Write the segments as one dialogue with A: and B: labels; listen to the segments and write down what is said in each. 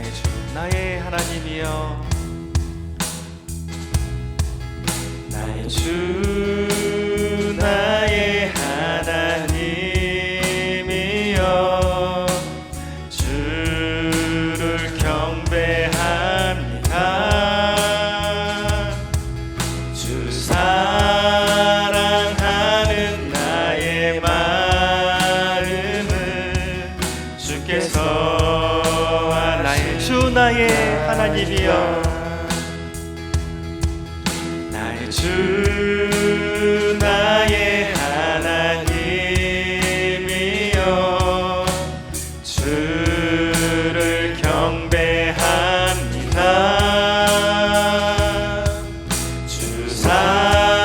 A: 나의 주 나의 하나님이여, 나의 주 나의 하나님이여, 주를 경배합니다. 주 사랑하는 나의 마음을 주께서 나의 주 나의 하나님이여, 나의 주 나의 하나님이여, 주를 경배합니다. 주 사랑하는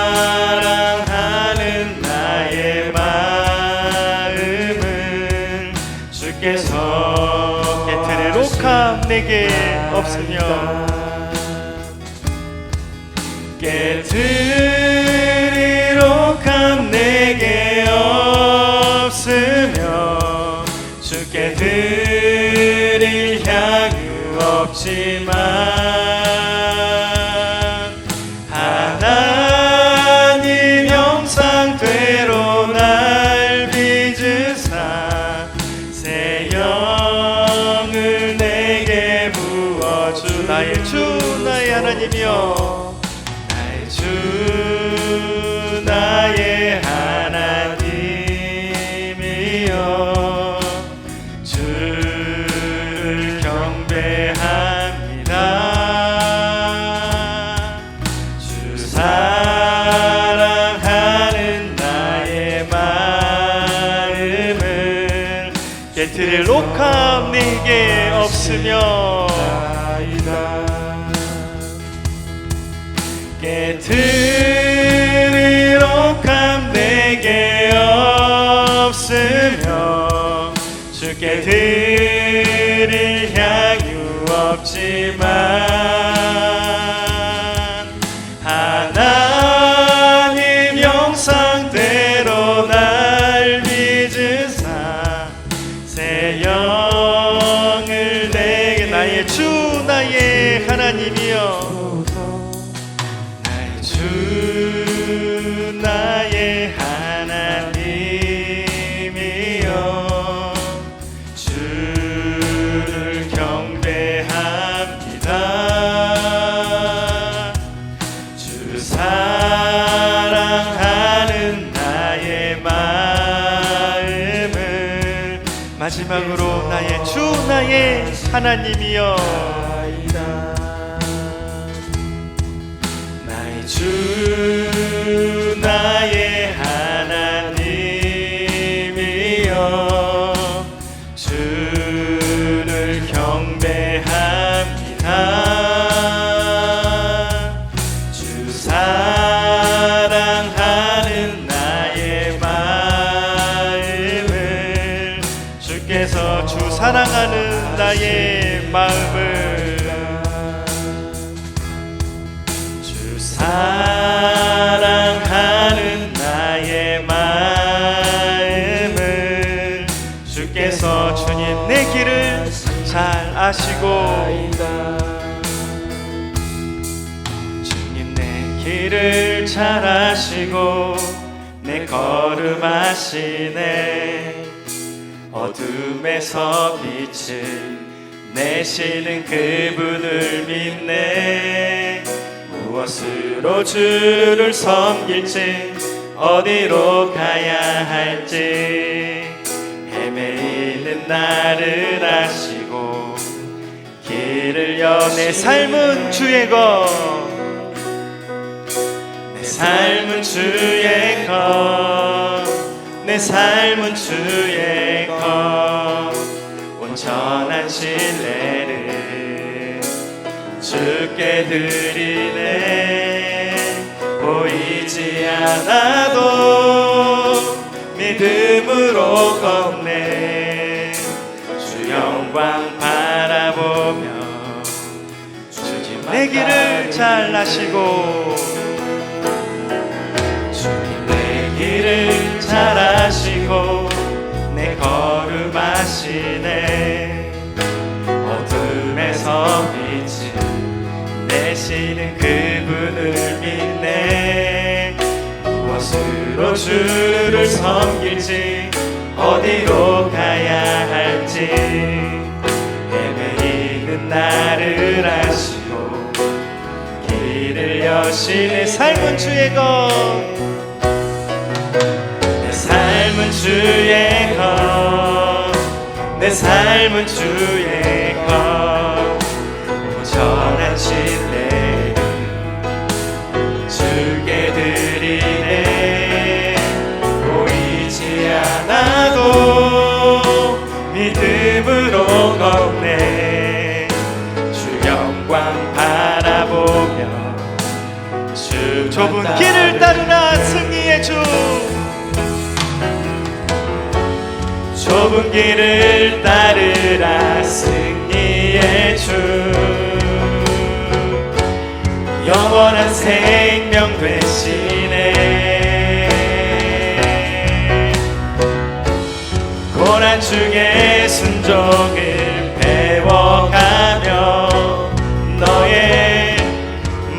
A: 나의 마음을 주께서 깨트릴 옥합 내게 없으며, 깨트릴 옥합 내게 없으며, 주께 드릴 향유 없지만, 하나님 형상대로 날 빚으사 새 영을 내게 부어주. 나의 주 나의 하나님이여, 나의 주 나의 하나님이여, 주를 경배합니다. 주 사랑하는 나의 마음을 깨트릴 옥합 내게 없으며, 깨트릴 옥합 내게 없으며, 주께 드릴 향유 없지만, 하나님 형상대로 날 빚으사 새 영을 내게. 나의 주 나의 하나님이여, 주 나의 하나님이여, 주를 경배합니다. 주 사랑하는 나의 마음을 마지막으로 나의 주 나의 하나님이여, 주 나의 하나님이여, 주를 경배합니다. 주 사랑하는 나의 마음을 주께서 주 사랑하는 나의 마음을 사랑하는 나의 마음을 주께서 주님 내 길을 잘 아시고, 주님 내 길을 잘 아시고 내 걸음 아시네. 어둠에서 빛을 내시는 그분을 믿네. 무엇으로 주를 섬길지 어디로 가야 할지 헤매이는 나를 아시고 길을 여. 내 삶은 주의 것, 내 삶은 주의 것, 내 삶은 주의 것. 온전한 신뢰를 주께 드리네. 보이지 않아도 믿음으로 걷네. 주 영광 바라보며 주님 내 길을 잘 아시고, 주님 내 길을 잘 아시고 내 걸음 아시네. 어둠에 되시는 그분을 믿네. 무엇으로 주를 섬길지 어디로 가야 할지 헤매이는 나를 아시고 길을 여시네. 삶은 주의 것, 내 삶은 주의 것, 내 삶은 주의 것. 온전한 신뢰를 주께 드리네. 보이지 않아도 믿음으로 걷네. 주 영광 바라보며 주 좁은 길을 따르라. 승리의 주, 좁은 길을 따르라. 승리의 주, 영원한 생명 되시네. 고난 중에 순종을 배워가며 너의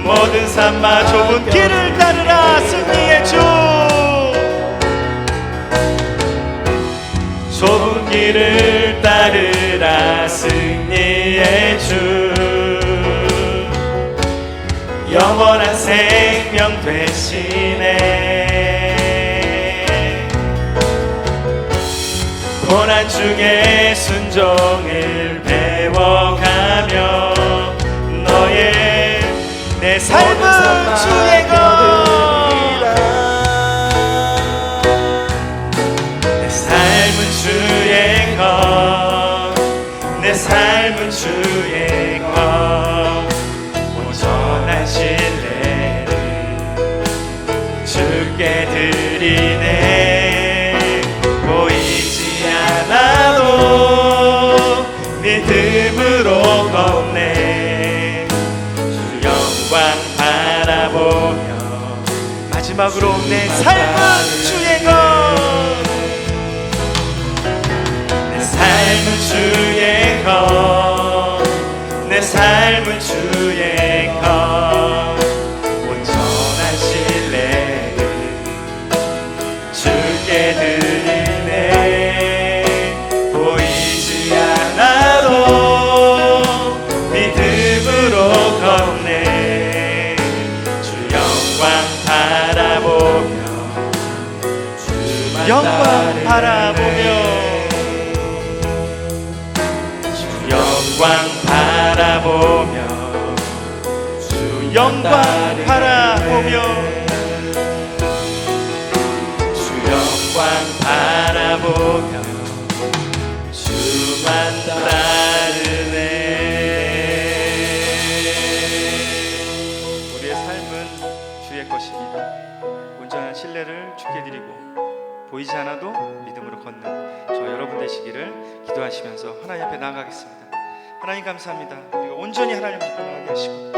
A: 모든 삶아 좁은 길을 따르라. 승리의 주, 좁은 길을 따르라. 승리의 주, 영원한 생명 되시네. 고난 중에 순종을 배워가며 너의 내 삶은 주의 것, 내 삶은 주의 것, 내 삶은 주의 것. 온전한 신뢰를 주께 드리네. 보이지 않아도 믿음으로 걷네. 주 영광 바라보며 마지막으로 내 삶은 주의 것, 내 삶은 주의 것, 내 삶은 주의 것. 온전한 신뢰를 주께 드리네. 보이지 않아도 믿음으로 걷네. 주 영광 바라보며 주만 영광 바라보며 주 영광 바라보며 주 영광 바라보며 주 영광 바라보며 주만 따르네. 우리의 삶은 주의 것입니다. 온전한 신뢰를 주께 드리고 보이지 않아도 믿음으로 걷는 저 여러분 되시기를 기도하시면서 하나님 앞에 나아가겠습니다. 하나님 감사합니다. 우리가 온전히 하나님을 믿고 나가게 하시고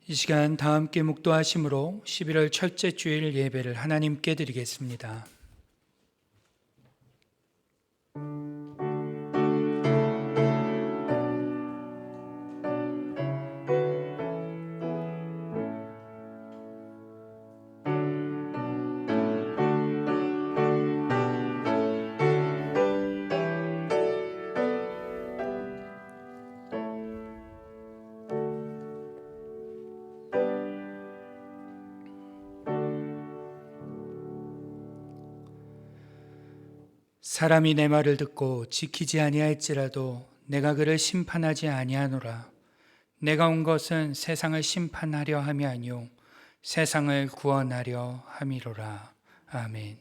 B: 이 시간 다 함께 묵도하심으로 11월 첫째 주일 예배를 하나님께 드리겠습니다. 사람이 내 말을 듣고 지키지 아니할지라도 내가 그를 심판하지 아니하노라. 내가 온 것은 세상을 심판하려 함이 아니요 세상을 구원하려 함이로라. 아멘.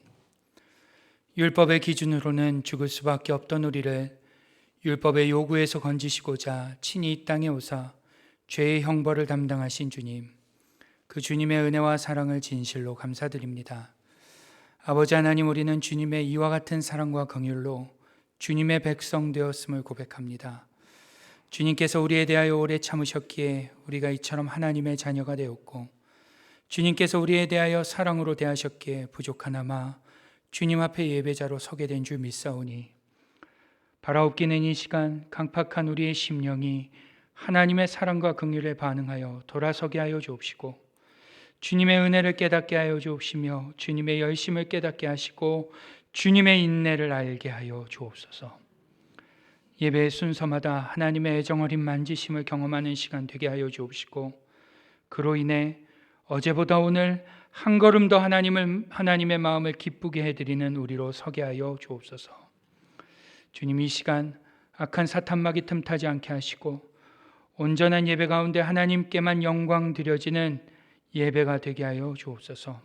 B: 율법의 기준으로는 죽을 수밖에 없던 우리를 율법의 요구에서 건지시고자 친히 이 땅에 오사 죄의 형벌을 담당하신 주님, 그 주님의 은혜와 사랑을 진실로 감사드립니다. 아버지 하나님, 우리는 주님의 이와 같은 사랑과 긍휼로 주님의 백성 되었음을 고백합니다. 주님께서 우리에 대하여 오래 참으셨기에 우리가 이처럼 하나님의 자녀가 되었고, 주님께서 우리에 대하여 사랑으로 대하셨기에 부족하나마 주님 앞에 예배자로 서게 된 줄 믿사오니, 바라옵기는 이 시간 강팍한 우리의 심령이 하나님의 사랑과 긍휼에 반응하여 돌아서게 하여 주옵시고, 주님의 은혜를 깨닫게 하여 주옵시며 주님의 열심을 깨닫게 하시고 주님의 인내를 알게 하여 주옵소서. 예배의 순서마다 하나님의 애정 어린 만지심을 경험하는 시간 되게 하여 주옵시고, 그로 인해 어제보다 오늘 한 걸음 더 하나님의 마음을 기쁘게 해드리는 우리로 서게 하여 주옵소서. 주님, 이 시간 악한 사탄막이 틈타지 않게 하시고 온전한 예배 가운데 하나님께만 영광 드려지는 예배가 되게 하여 주옵소서.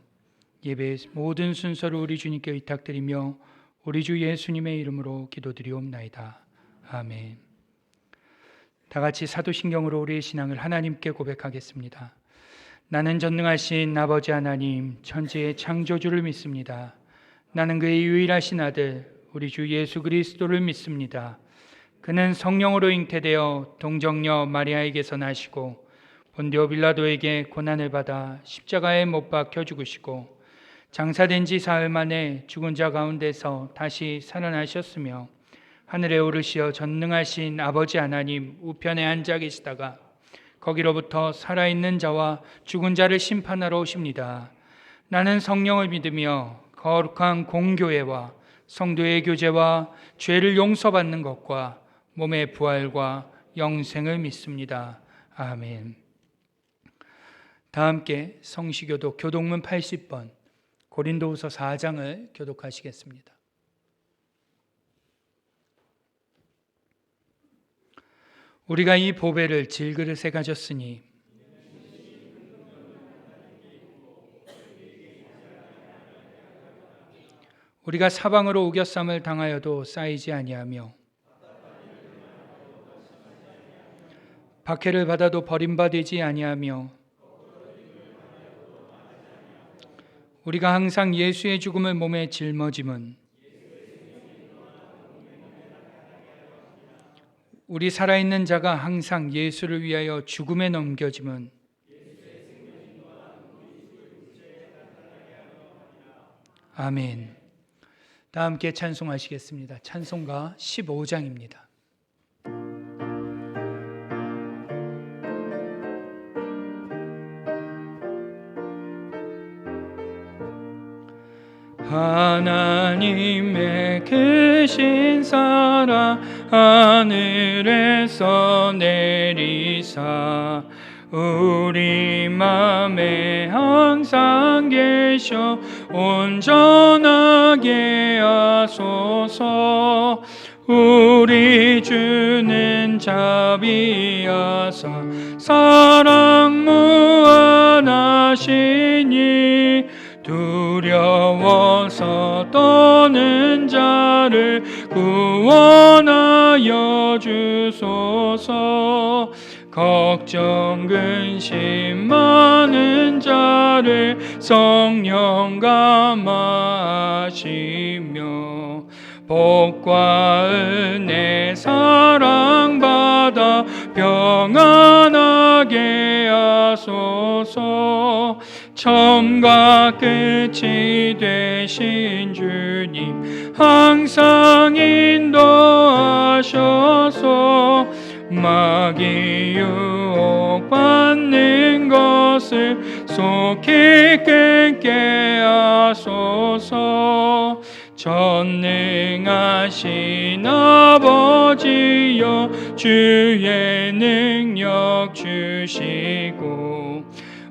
B: 예배의 모든 순서를 우리 주님께 의탁드리며 우리 주 예수님의 이름으로 기도드리옵나이다. 아멘. 다 같이 사도신경으로 우리의 신앙을 하나님께 고백하겠습니다. 나는 전능하신 아버지 하나님, 천지의 창조주를 믿습니다. 나는 그의 유일하신 아들 우리 주 예수 그리스도를 믿습니다. 그는 성령으로 잉태되어 동정녀 마리아에게서 나시고 본디오 빌라도에게 고난을 받아 십자가에 못 박혀 죽으시고 장사된 지 사흘 만에 죽은 자 가운데서 다시 살아나셨으며 하늘에 오르시어 전능하신 아버지 하나님 우편에 앉아 계시다가 거기로부터 살아있는 자와 죽은 자를 심판하러 오십니다. 나는 성령을 믿으며 거룩한 공교회와 성도의 교제와 죄를 용서받는 것과 몸의 부활과 영생을 믿습니다. 아멘. 다 함께 성시교독 교독문 80번 고린도후서 4장을 교독하시겠습니다. 우리가 이 보배를 질그릇에 가졌으니 우리가 사방으로 우겨쌈을 당하여도 쌓이지 아니하며 박해를 받아도 버림받지 아니하며 우리가 항상 예수의 죽음을 몸에 짊어짐은 우리 살아있는 자가 항상 예수를 위하여 죽음에 넘겨짐은 아멘. 다 함께 찬송하시겠습니다. 찬송가 15장입니다. 하나님의 크신 사랑 하늘에서 내리사 우리 맘에 항상 계셔 온전하게 하소서. 우리 주는 자비하사 사랑 무한하시니 두려워서 떠는 자를 구원하여 주소서. 걱정 근심 많은 자를 성령 감화하시며 복과 은혜 사랑받아 평안하게 하소서. 처음과 끝이 되신 주님 항상 인도하셔서 마귀 유혹받는 것을 속히 끊게 하소서. 전능하신 아버지여 주의 능력 주시고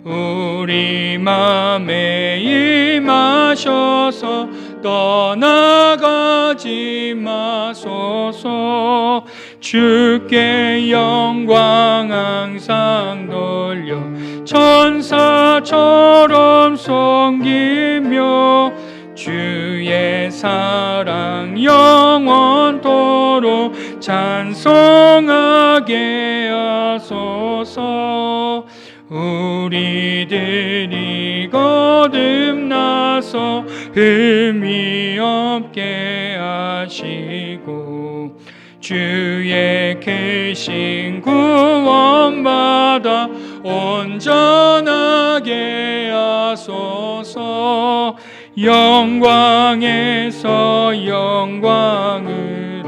B: 우리 맘에 임하셔서 떠나가지 마소서. 주께 영광 항상 돌려 천사처럼 섬기며 주의 사랑 영원토록 찬송하게 하소서. 우리들이 거듭나서 흠이 없게 하시고 주의 크신 구원받아 온전하게 하소서. 영광에서 영광으로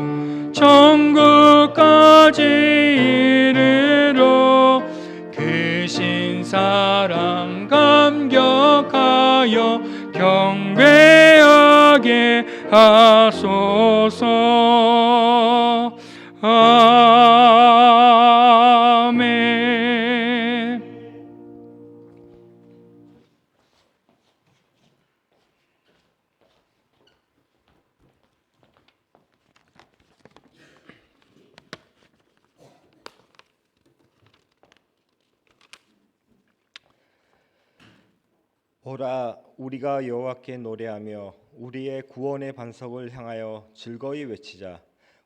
B: 천국까지 이르러 크신 사랑 감격하여 경배하게 하소서. 아멘.
C: 오라, 우리가 여호와께 노래하며 우리의 구원의 반석을 향하여 즐거이 외치자.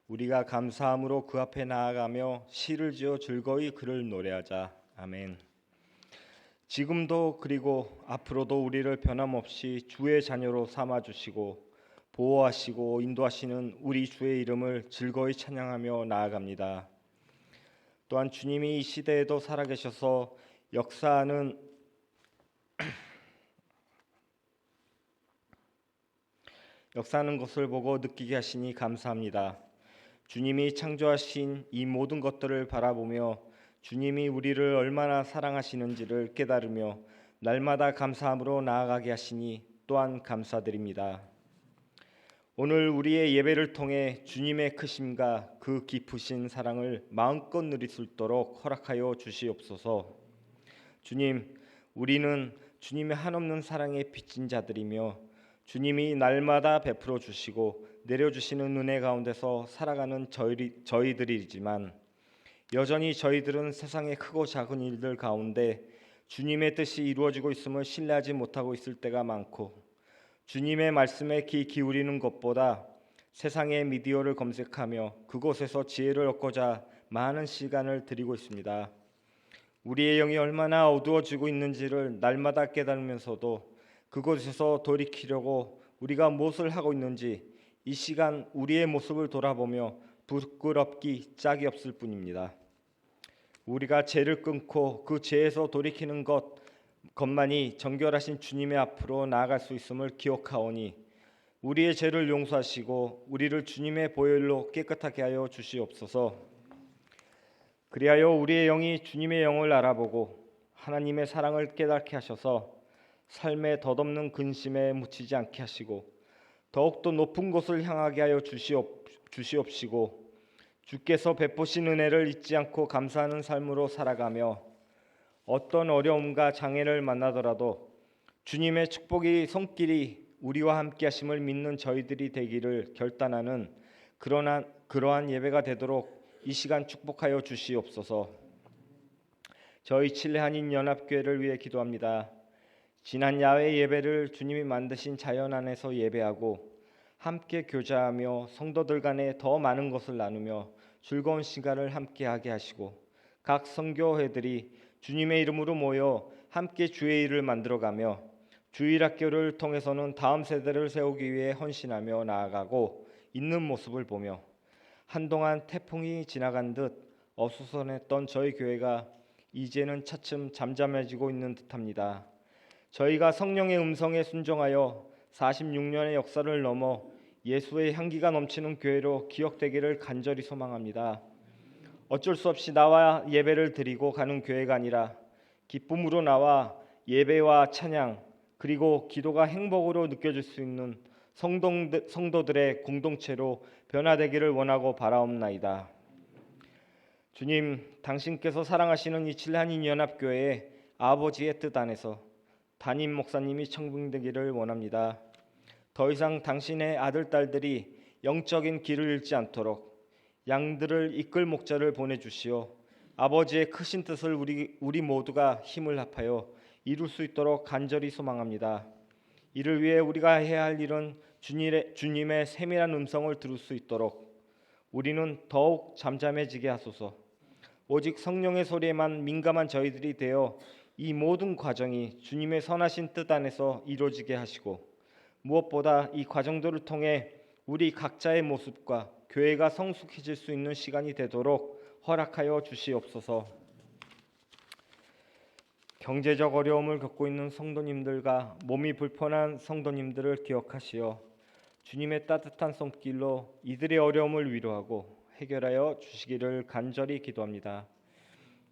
C: 우리가 감사함으로 그 앞에 나아가며 시를 지어 즐거이 그를 노래하자. 아멘. 지금도 그리고 앞으로도 우리를 변함없이 주의 자녀로 삼아 주시고 보호하시고 인도하시는 우리 주의 이름을 즐거이 찬양하며 나아갑니다. 또한 주님이 이 시대에도 살아계셔서 역사하는 것을 보고 느끼게 하시니 감사합니다. 주님이 창조하신 이 모든 것들을 바라보며 주님이 우리를 얼마나 사랑하시는지를 깨달으며 날마다 감사함으로 나아가게 하시니 또한 감사드립니다. 오늘 우리의 예배를 통해 주님의 크심과 그 깊으신 사랑을 마음껏 누릴 수 있도록 허락하여 주시옵소서. 주님, 우리는 주님의 한없는 사랑에 빚진 자들이며 주님이 날마다 베풀어 주시고 내려주시는 은혜 가운데서 살아가는 저희들이지만 여전히 저희들은 세상의 크고 작은 일들 가운데 주님의 뜻이 이루어지고 있음을 신뢰하지 못하고 있을 때가 많고 주님의 말씀에 귀 기울이는 것보다 세상의 미디어를 검색하며 그곳에서 지혜를 얻고자 많은 시간을 들이고 있습니다. 우리의 영이 얼마나 어두워지고 있는지를 날마다 깨달으면서도 그곳에서 돌이키려고 우리가 무엇을 하고 있는지 이 시간 우리의 모습을 돌아보며 부끄럽기 짝이 없을 뿐입니다. 우리가 죄를 끊고 그 죄에서 돌이키는 것만이 정결하신 주님의 앞으로 나아갈 수 있음을 기억하오니 우리의 죄를 용서하시고 우리를 주님의 보혈로 깨끗하게 하여 주시옵소서. 그리하여 우리의 영이 주님의 영을 알아보고 하나님의 사랑을 깨닫게 하셔서 삶의 덧없는 근심에 묻히지 않게 하시고 더욱더 높은 곳을 향하게 하여 주시옵시고 주께서 베푸신 은혜를 잊지 않고 감사하는 삶으로 살아가며 어떤 어려움과 장애를 만나더라도 주님의 축복이 손길이 우리와 함께 하심을 믿는 저희들이 되기를 결단하는 그러한 예배가 되도록 이 시간 축복하여 주시옵소서. 저희 칠레 한인 연합교회를 위해 기도합니다. 지난 야외 예배를 주님이 만드신 자연 안에서 예배하고 함께 교제하며 성도들 간에 더 많은 것을 나누며 즐거운 시간을 함께하게 하시고 각 선교회들이 주님의 이름으로 모여 함께 주의 일을 만들어가며 주일학교를 통해서는 다음 세대를 세우기 위해 헌신하며 나아가고 있는 모습을 보며 한동안 태풍이 지나간 듯 어수선했던 저희 교회가 이제는 차츰 잠잠해지고 있는 듯합니다. 저희가 성령의 음성에 순종하여 46년의 역사를 넘어 예수의 향기가 넘치는 교회로 기억되기를 간절히 소망합니다. 어쩔 수 없이 나와 예배를 드리고 가는 교회가 아니라 기쁨으로 나와 예배와 찬양 그리고 기도가 행복으로 느껴질 수 있는 성도들의 공동체로 변화되기를 원하고 바라옵나이다. 주님, 당신께서 사랑하시는 이 칠레 한인 연합교회의 아버지의 뜻 안에서 담임 목사님이 청빙되기를 원합니다. 더 이상 당신의 아들, 딸들이 영적인 길을 잃지 않도록 양들을 이끌 목자를 보내주시어 아버지의 크신 뜻을 우리 모두가 힘을 합하여 이룰 수 있도록 간절히 소망합니다. 이를 위해 우리가 해야 할 일은 주님의 세밀한 음성을 들을 수 있도록 우리는 더욱 잠잠해지게 하소서. 오직 성령의 소리에만 민감한 저희들이 되어 이 모든 과정이 주님의 선하신 뜻 안에서 이루어지게 하시고, 무엇보다 이 과정들을 통해 우리 각자의 모습과 교회가 성숙해질 수 있는 시간이 되도록 허락하여 주시옵소서. 경제적 어려움을 겪고 있는 성도님들과 몸이 불편한 성도님들을 기억하시어 주님의 따뜻한 손길로 이들의 어려움을 위로하고 해결하여 주시기를 간절히 기도합니다.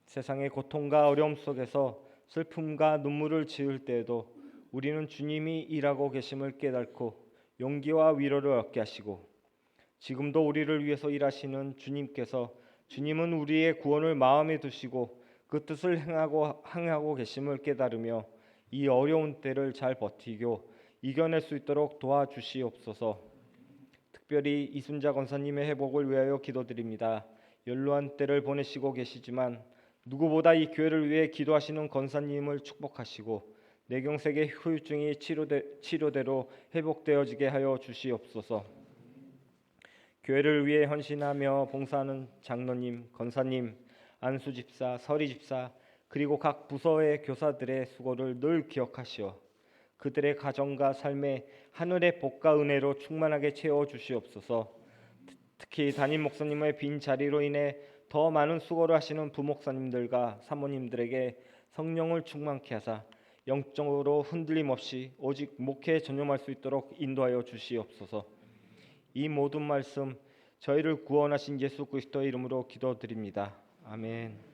C: 세상의 고통과 어려움 속에서 슬픔과 눈물을 지을 때에도 우리는 주님이 일하고 계심을 깨닫고 용기와 위로를 얻게 하시고, 지금도 우리를 위해서 일하시는 주님은 우리의 구원을 마음에 두시고 그 뜻을 행하고 계심을 깨달으며 이 어려운 때를 잘 버티고 이겨낼 수 있도록 도와주시옵소서. 특별히 이순자 권사님의 회복을 위하여 기도드립니다. 연로한 때를 보내시고 계시지만 누구보다 이 교회를 위해 기도하시는 권사님을 축복하시고 뇌경색의 후유증이 치료대로 회복되어지게 하여 주시옵소서. 교회를 위해 헌신하며 봉사하는 장로님, 권사님, 안수집사, 서리집사, 그리고 각 부서의 교사들의 수고를 늘 기억하시어 그들의 가정과 삶에 하늘의 복과 은혜로 충만하게 채워 주시옵소서. 특히 담임 목사님의 빈 자리로 인해 더 많은 수고를 하시는 부목사님들과 사모님들에게 성령을 충만케 하사 영적으로 흔들림 없이 오직 목회에 전념할 수 있도록 인도하여 주시옵소서. 이 모든 말씀 저희를 구원하신 예수 그리스도의 이름으로 기도드립니다. 아멘.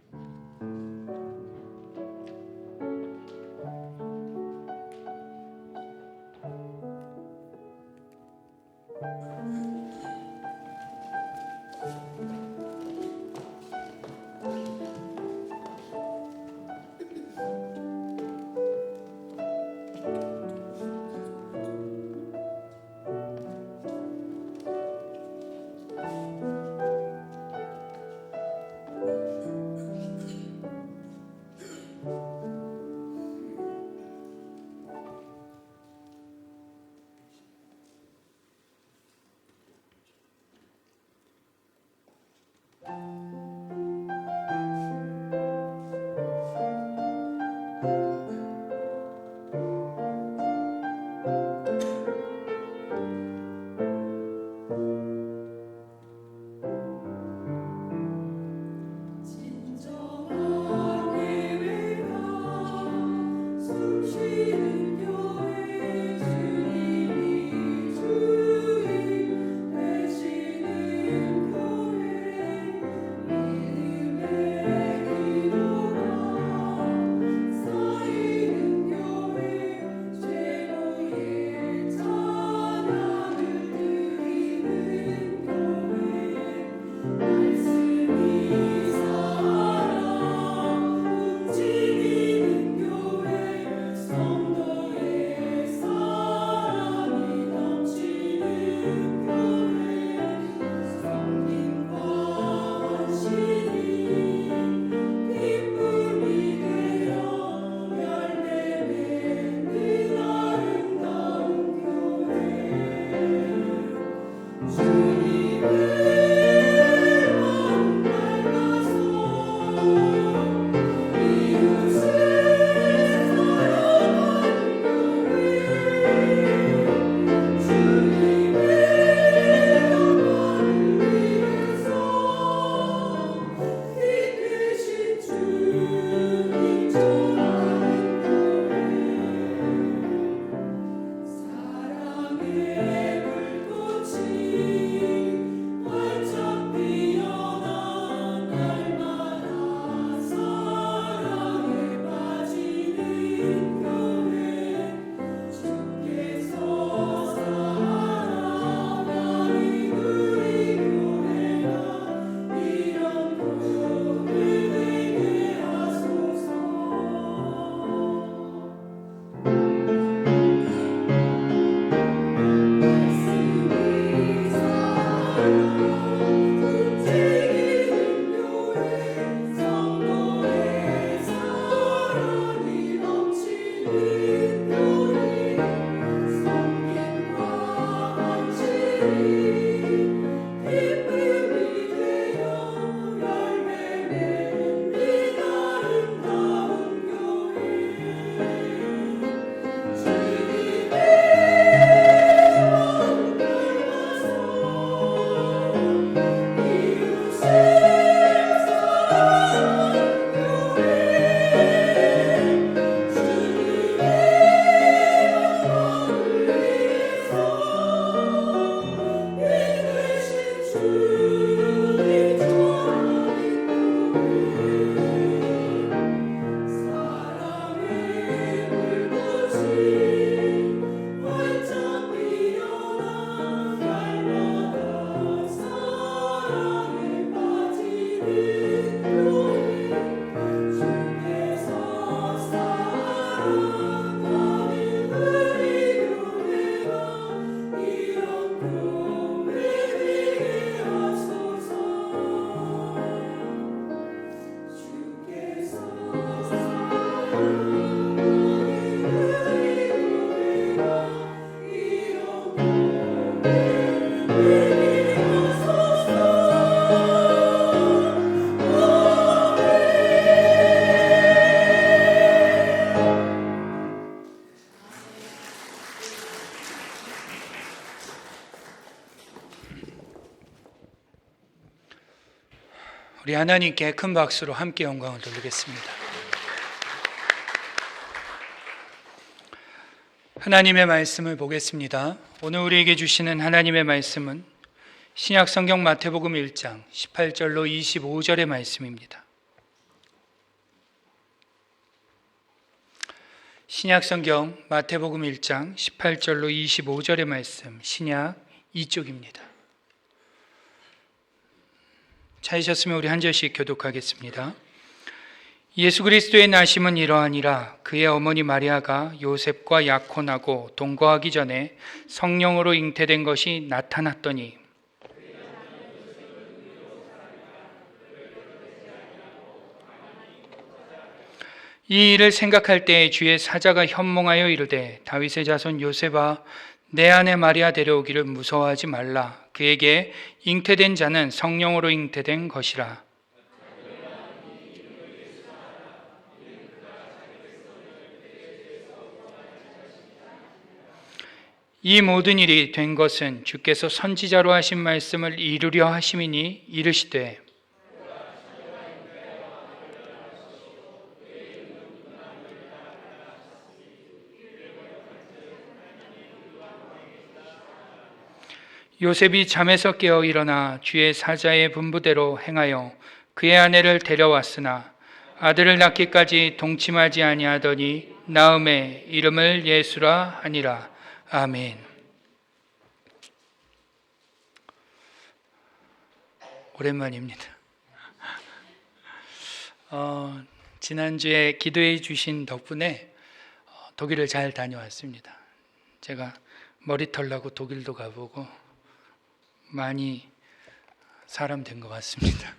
B: 하나님께 큰 박수로 함께 영광을 돌리겠습니다. 하나님의 말씀을 보겠습니다. 오늘 우리에게 주시는 하나님의 말씀은 신약성경 마태복음 1장 18절로 25절의 말씀입니다. 신약성경 마태복음 1장 18절로 25절의 말씀, 신약 2쪽입니다. 찾으셨으면 우리 한 절씩 교독하겠습니다. 예수 그리스도의 나심은 이러하니라. 그의 어머니 마리아가 요셉과 약혼하고 동거하기 전에 성령으로 잉태된 것이 나타났더니 이 일을 생각할 때 주의 사자가 현몽하여 이르되 다윗의 자손 요셉아 내 아내 마리아 데려오기를 무서워하지 말라. 그에게 잉태된 자는 성령으로 잉태된 것이라. 이 모든 일이 된 것은 주께서 선지자로 하신 말씀을 이루려 하심이니 이르시되 요셉이 잠에서 깨어 일어나 주의 사자의 분부대로 행하여 그의 아내를 데려왔으나 아들을 낳기까지 동침하지 아니하더니 나음에 이름을 예수라 하니라. 아멘. 오랜만입니다. 지난주에 기도해 주신 덕분에 독일을 잘 다녀왔습니다. 제가 머리 털라고 독일도 가보고 많이 사람 된 것 같습니다.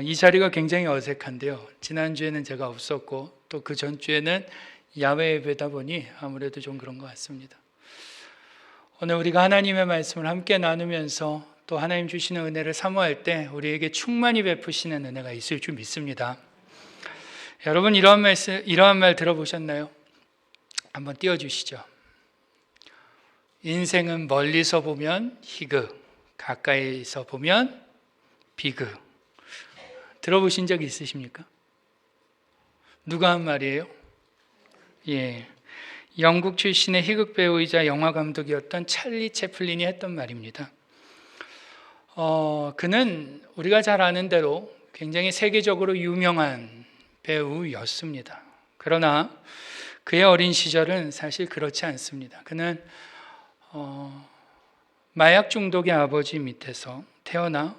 B: 이 자리가 굉장히 어색한데요. 지난주에는 제가 없었고 또 그 전주에는 야외 예배다 보니 아무래도 좀 그런 것 같습니다. 오늘 우리가 하나님의 말씀을 함께 나누면서 또 하나님 주시는 은혜를 사모할 때 우리에게 충만히 베푸시는 은혜가 있을 줄 믿습니다. 여러분 이러한 말 들어보셨나요? 한번 띄워주시죠. 인생은 멀리서 보면 희극, 가까이서 보면 비극. 들어보신 적 있으십니까? 누가 한 말이에요? 예, 영국 출신의 희극 배우이자 영화 감독이었던 찰리 채플린이 했던 말입니다. 그는 우리가 잘 아는 대로 굉장히 세계적으로 유명한 배우였습니다. 그러나 그의 어린 시절은 사실 그렇지 않습니다. 그는 마약 중독의 아버지 밑에서 태어나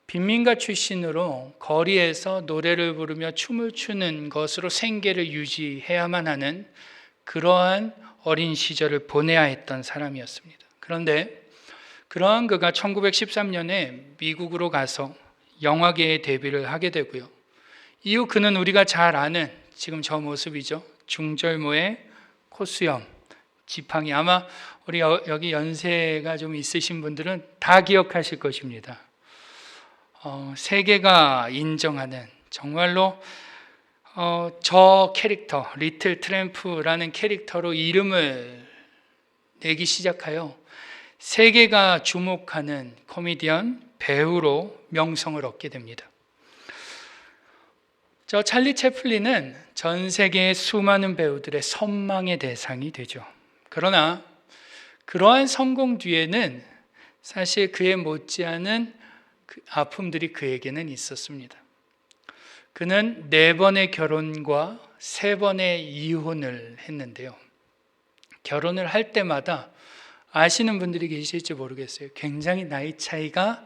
B: 빈민가 출신으로 거리에서 노래를 부르며 춤을 추는 것으로 생계를 유지해야만 하는 그러한 어린 시절을 보내야 했던 사람이었습니다. 그런데 그러한 그가 1913년에 미국으로 가서 영화계에 데뷔를 하게 되고요. 이후 그는 우리가 잘 아는 지금 저 모습이죠. 중절모의 콧수염, 지팡이. 아마 우리 여기 연세가 좀 있으신 분들은 다 기억하실 것입니다. 세계가 인정하는 정말로 저 캐릭터 리틀 트램프라는 캐릭터로 이름을 내기 시작하여 세계가 주목하는 코미디언 배우로 명성을 얻게 됩니다. 저 찰리 채플린은 전 세계의 수많은 배우들의 선망의 대상이 되죠. 그러나 그러한 성공 뒤에는 사실 그에 못지않은 아픔들이 그에게는 있었습니다. 그는 4번의 결혼과 3번의 이혼을 했는데요. 결혼을 할 때마다 아시는 분들이 계실지 모르겠어요. 굉장히 나이 차이가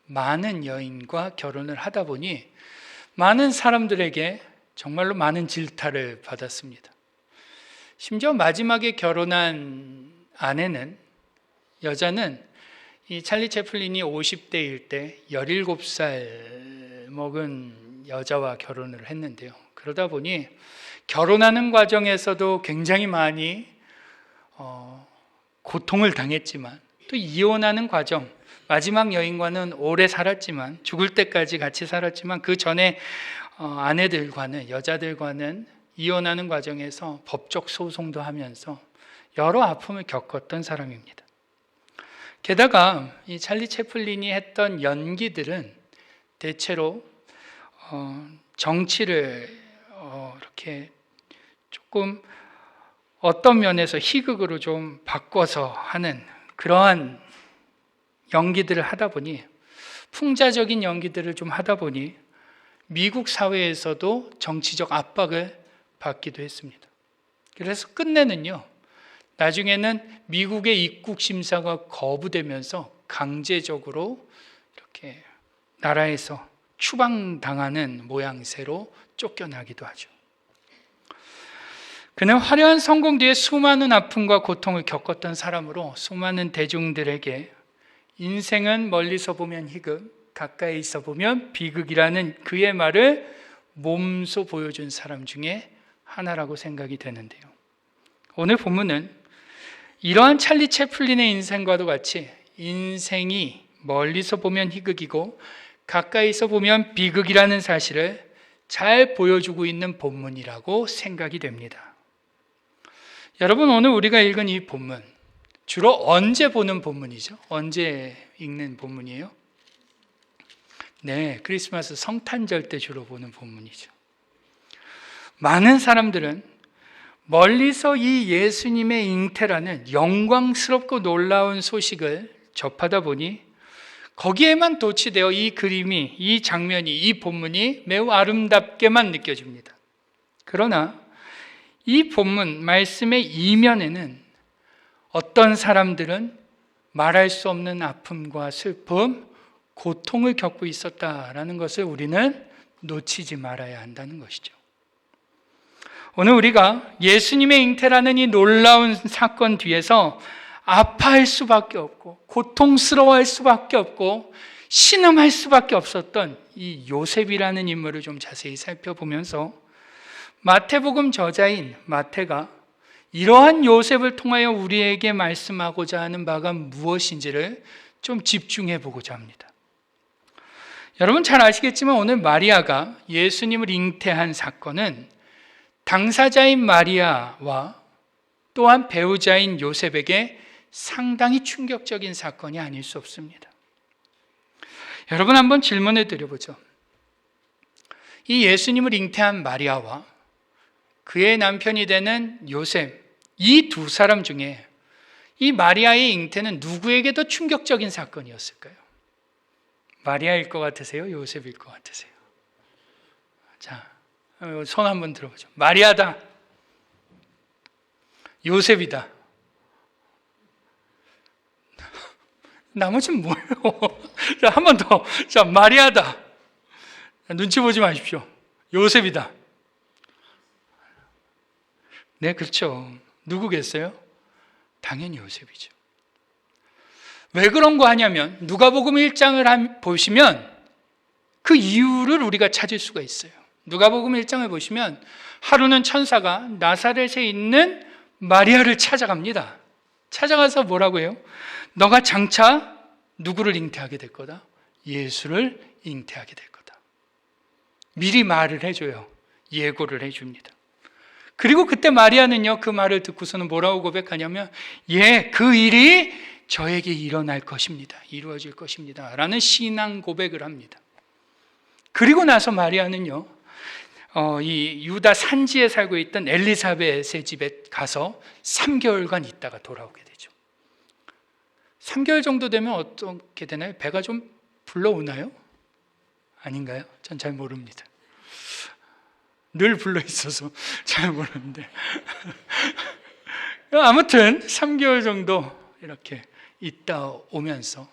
B: 많은 여인과 결혼을 하다 보니 많은 사람들에게 정말로 많은 질타를 받았습니다. 심지어 마지막에 결혼한 여자는 이 찰리 채플린이 50대일 때 17살 먹은 여자와 결혼을 했는데요. 그러다 보니 결혼하는 과정에서도 굉장히 많이 고통을 당했지만 또 이혼하는 과정, 마지막 여인과는 오래 살았지만 죽을 때까지 같이 살았지만 그 전에 여자들과는 이혼하는 과정에서 법적 소송도 하면서 여러 아픔을 겪었던 사람입니다. 게다가 이 찰리 채플린이 했던 연기들은 대체로 정치를 이렇게 조금 어떤 면에서 희극으로 좀 바꿔서 하는 그러한 연기들을 하다 보니, 풍자적인 연기들을 좀 하다 보니 미국 사회에서도 정치적 압박을 받기도 했습니다. 그래서 끝내는요, 나중에는 미국의 입국 심사가 거부되면서 강제적으로 이렇게 나라에서 추방당하는 모양새로 쫓겨나기도 하죠. 그는 화려한 성공 뒤에 수많은 아픔과 고통을 겪었던 사람으로 수많은 대중들에게 인생은 멀리서 보면 희극, 가까이 있어 보면 비극이라는 그의 말을 몸소 보여준 사람 중에 하나라고 생각이 되는데요. 오늘 본문은 이러한 찰리 채플린의 인생과도 같이 인생이 멀리서 보면 희극이고 가까이서 보면 비극이라는 사실을 잘 보여주고 있는 본문이라고 생각이 됩니다. 여러분, 오늘 우리가 읽은 이 본문, 주로 언제 보는 본문이죠? 언제 읽는 본문이에요? 네, 크리스마스 성탄절 때 주로 보는 본문이죠. 많은 사람들은 멀리서 이 예수님의 잉태라는 영광스럽고 놀라운 소식을 접하다 보니 거기에만 도취되어 이 그림이, 이 장면이, 이 본문이 매우 아름답게만 느껴집니다. 그러나 이 본문 말씀의 이면에는 어떤 사람들은 말할 수 없는 아픔과 슬픔, 고통을 겪고 있었다라는 것을 우리는 놓치지 말아야 한다는 것이죠. 오늘 우리가 예수님의 잉태라는 이 놀라운 사건 뒤에서 아파할 수밖에 없고 고통스러워할 수밖에 없고 신음할 수밖에 없었던 이 요셉이라는 인물을 좀 자세히 살펴보면서 마태복음 저자인 마태가 이러한 요셉을 통하여 우리에게 말씀하고자 하는 바가 무엇인지를 좀 집중해 보고자 합니다. 여러분 잘 아시겠지만 오늘 마리아가 예수님을 잉태한 사건은 당사자인 마리아와 또한 배우자인 요셉에게 상당히 충격적인 사건이 아닐 수 없습니다. 여러분 한번 질문을 드려보죠. 이 예수님을 잉태한 마리아와 그의 남편이 되는 요셉, 이 두 사람 중에 이 마리아의 잉태는 누구에게 더 충격적인 사건이었을까요? 마리아일 것 같으세요? 요셉일 것 같으세요? 자, 손 한번 들어보죠. 마리아다. 요셉이다. 나머지는 뭐예요? 자, 한 번 더. 자, 마리아다. 눈치 보지 마십시오. 요셉이다. 네, 그렇죠. 누구겠어요? 당연히 요셉이죠. 왜 그런 거 하냐면 누가복음 1장을 보시면 그 이유를 우리가 찾을 수가 있어요. 누가복음 1장을 보시면 하루는 천사가 나사렛에 있는 마리아를 찾아갑니다. 찾아가서 뭐라고 해요? 너가 장차 누구를 잉태하게 될 거다? 예수를 잉태하게 될 거다. 미리 말을 해줘요. 예고를 해줍니다. 그리고 그때 마리아는요, 그 말을 듣고서는 뭐라고 고백하냐면, 예, 그 일이 저에게 일어날 것입니다. 이루어질 것입니다. 라는 신앙 고백을 합니다. 그리고 나서 마리아는요, 이 유다 산지에 살고 있던 엘리사벳의 집에 가서 3개월간 있다가 돌아오게 되죠. 3개월 정도 되면 어떻게 되나요? 배가 좀 불러오나요? 아닌가요? 전 잘 모릅니다. 늘 불러 있어서 잘 모르는데 아무튼 3개월 정도 이렇게 있다 오면서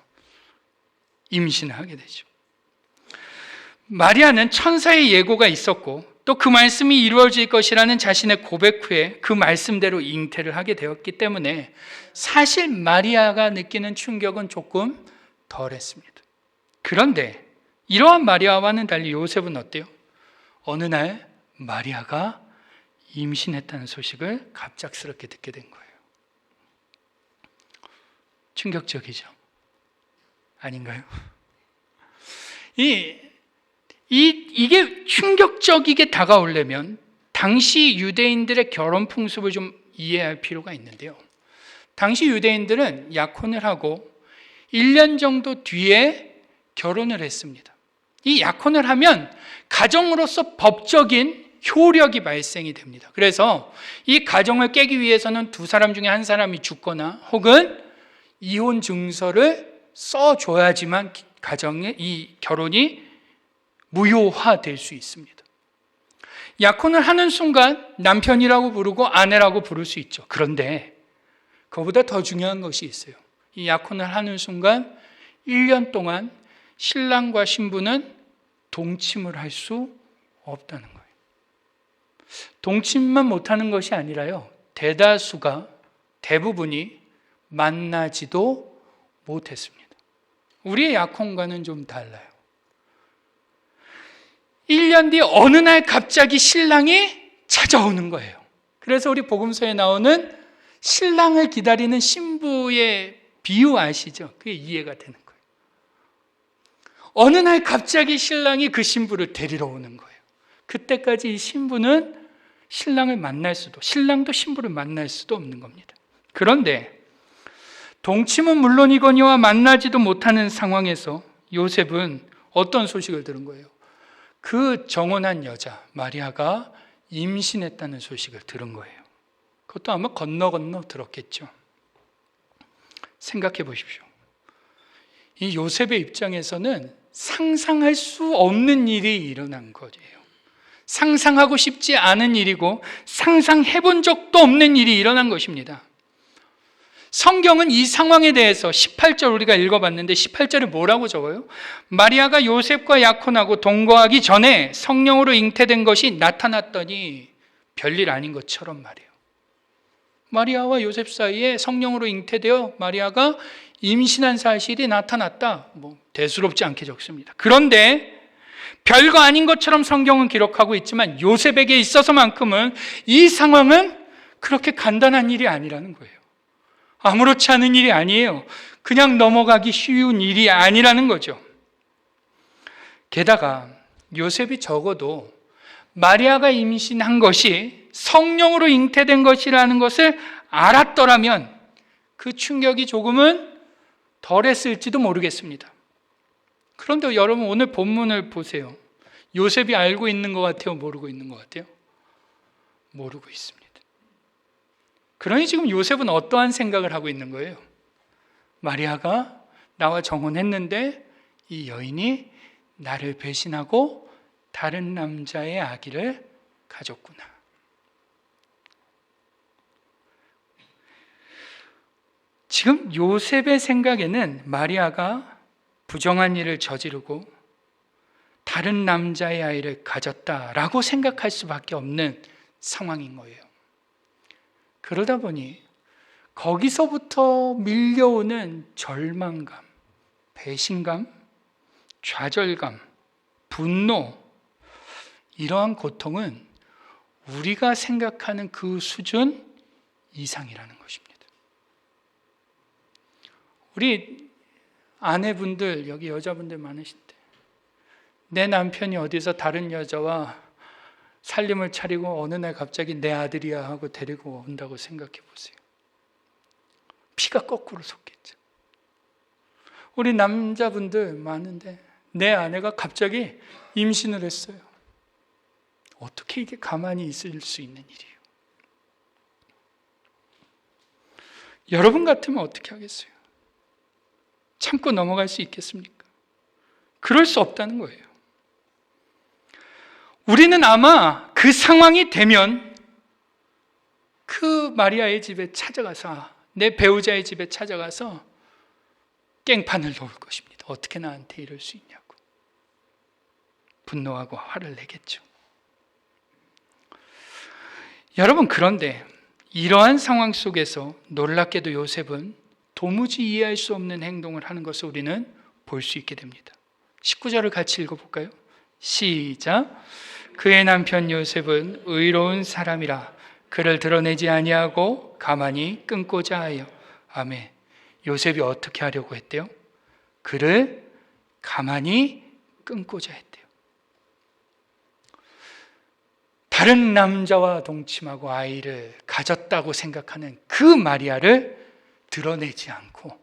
B: 임신을 하게 되죠. 마리아는 천사의 예고가 있었고 또 그 말씀이 이루어질 것이라는 자신의 고백 후에 그 말씀대로 잉태를 하게 되었기 때문에 사실 마리아가 느끼는 충격은 조금 덜했습니다. 그런데 이러한 마리아와는 달리 요셉은 어때요? 어느 날 마리아가 임신했다는 소식을 갑작스럽게 듣게 된 거예요. 충격적이죠? 아닌가요? 이게 충격적이게 다가오려면 당시 유대인들의 결혼 풍습을 좀 이해할 필요가 있는데요. 당시 유대인들은 약혼을 하고 1년 정도 뒤에 결혼을 했습니다. 이 약혼을 하면 가정으로서 법적인 효력이 발생이 됩니다. 그래서 이 가정을 깨기 위해서는 두 사람 중에 한 사람이 죽거나 혹은 이혼 증서를 써줘야지만 가정의 이 결혼이 무효화될 수 있습니다. 약혼을 하는 순간 남편이라고 부르고 아내라고 부를 수 있죠. 그런데 그보다 더 중요한 것이 있어요. 이 약혼을 하는 순간 1년 동안 신랑과 신부는 동침을 할 수 없다는 거예요. 동침만 못하는 것이 아니라요, 대부분이 만나지도 못했습니다. 우리의 약혼과는 좀 달라요. 1년 뒤 어느 날 갑자기 신랑이 찾아오는 거예요. 그래서 우리 복음서에 나오는 신랑을 기다리는 신부의 비유 아시죠? 그게 이해가 되는 거예요. 어느 날 갑자기 신랑이 그 신부를 데리러 오는 거예요. 그때까지 이 신부는 신랑을 만날 수도, 신랑도 신부를 만날 수도 없는 겁니다. 그런데 동침은 물론이거니와 만나지도 못하는 상황에서 요셉은 어떤 소식을 들은 거예요? 그 정혼한 여자 마리아가 임신했다는 소식을 들은 거예요. 그것도 아마 건너 들었겠죠. 생각해 보십시오. 이 요셉의 입장에서는 상상할 수 없는 일이 일어난 거예요. 상상하고 싶지 않은 일이고 상상해 본 적도 없는 일이 일어난 것입니다. 성경은 이 상황에 대해서 18절 우리가 읽어봤는데 18절에 뭐라고 적어요? 마리아가 요셉과 약혼하고 동거하기 전에 성령으로 잉태된 것이 나타났더니 별일 아닌 것처럼 말이에요. 마리아와 요셉 사이에 성령으로 잉태되어 마리아가 임신한 사실이 나타났다. 대수롭지 않게 적습니다. 그런데 별거 아닌 것처럼 성경은 기록하고 있지만 요셉에게 있어서만큼은 이 상황은 그렇게 간단한 일이 아니라는 거예요. 아무렇지 않은 일이 아니에요. 그냥 넘어가기 쉬운 일이 아니라는 거죠. 게다가 요셉이 적어도 마리아가 임신한 것이 성령으로 잉태된 것이라는 것을 알았더라면 그 충격이 조금은 덜했을지도 모르겠습니다. 그런데 여러분 오늘 본문을 보세요. 요셉이 알고 있는 것 같아요? 모르고 있는 것 같아요? 모르고 있습니다. 그러니 지금 요셉은 어떠한 생각을 하고 있는 거예요? 마리아가 나와 정혼했는데 이 여인이 나를 배신하고 다른 남자의 아기를 가졌구나. 지금 요셉의 생각에는 마리아가 부정한 일을 저지르고 다른 남자의 아이를 가졌다라고 생각할 수밖에 없는 상황인 거예요. 그러다 보니 거기서부터 밀려오는 절망감, 배신감, 좌절감, 분노, 이러한 고통은 우리가 생각하는 그 수준 이상이라는 것입니다. 우리 아내분들, 여기 여자분들 많으신데 내 남편이 어디서 다른 여자와 살림을 차리고 어느 날 갑자기 내 아들이야 하고 데리고 온다고 생각해 보세요. 피가 거꾸로 솟겠죠. 우리 남자분들 많은데 내 아내가 갑자기 임신을 했어요. 어떻게 이게 가만히 있을 수 있는 일이에요? 여러분 같으면 어떻게 하겠어요? 참고 넘어갈 수 있겠습니까? 그럴 수 없다는 거예요. 우리는 아마 그 상황이 되면 그 마리아의 집에 찾아가서, 내 배우자의 집에 찾아가서 깽판을 놓을 것입니다. 어떻게 나한테 이럴 수 있냐고 분노하고 화를 내겠죠. 여러분, 그런데 이러한 상황 속에서 놀랍게도 요셉은 도무지 이해할 수 없는 행동을 하는 것을 우리는 볼 수 있게 됩니다. 19절을 같이 읽어볼까요? 시작. 그의 남편 요셉은 의로운 사람이라 그를 드러내지 아니하고 가만히 끊고자 하여. 아멘. 요셉이 어떻게 하려고 했대요? 그를 가만히 끊고자 했대요. 다른 남자와 동침하고 아이를 가졌다고 생각하는 그 마리아를 드러내지 않고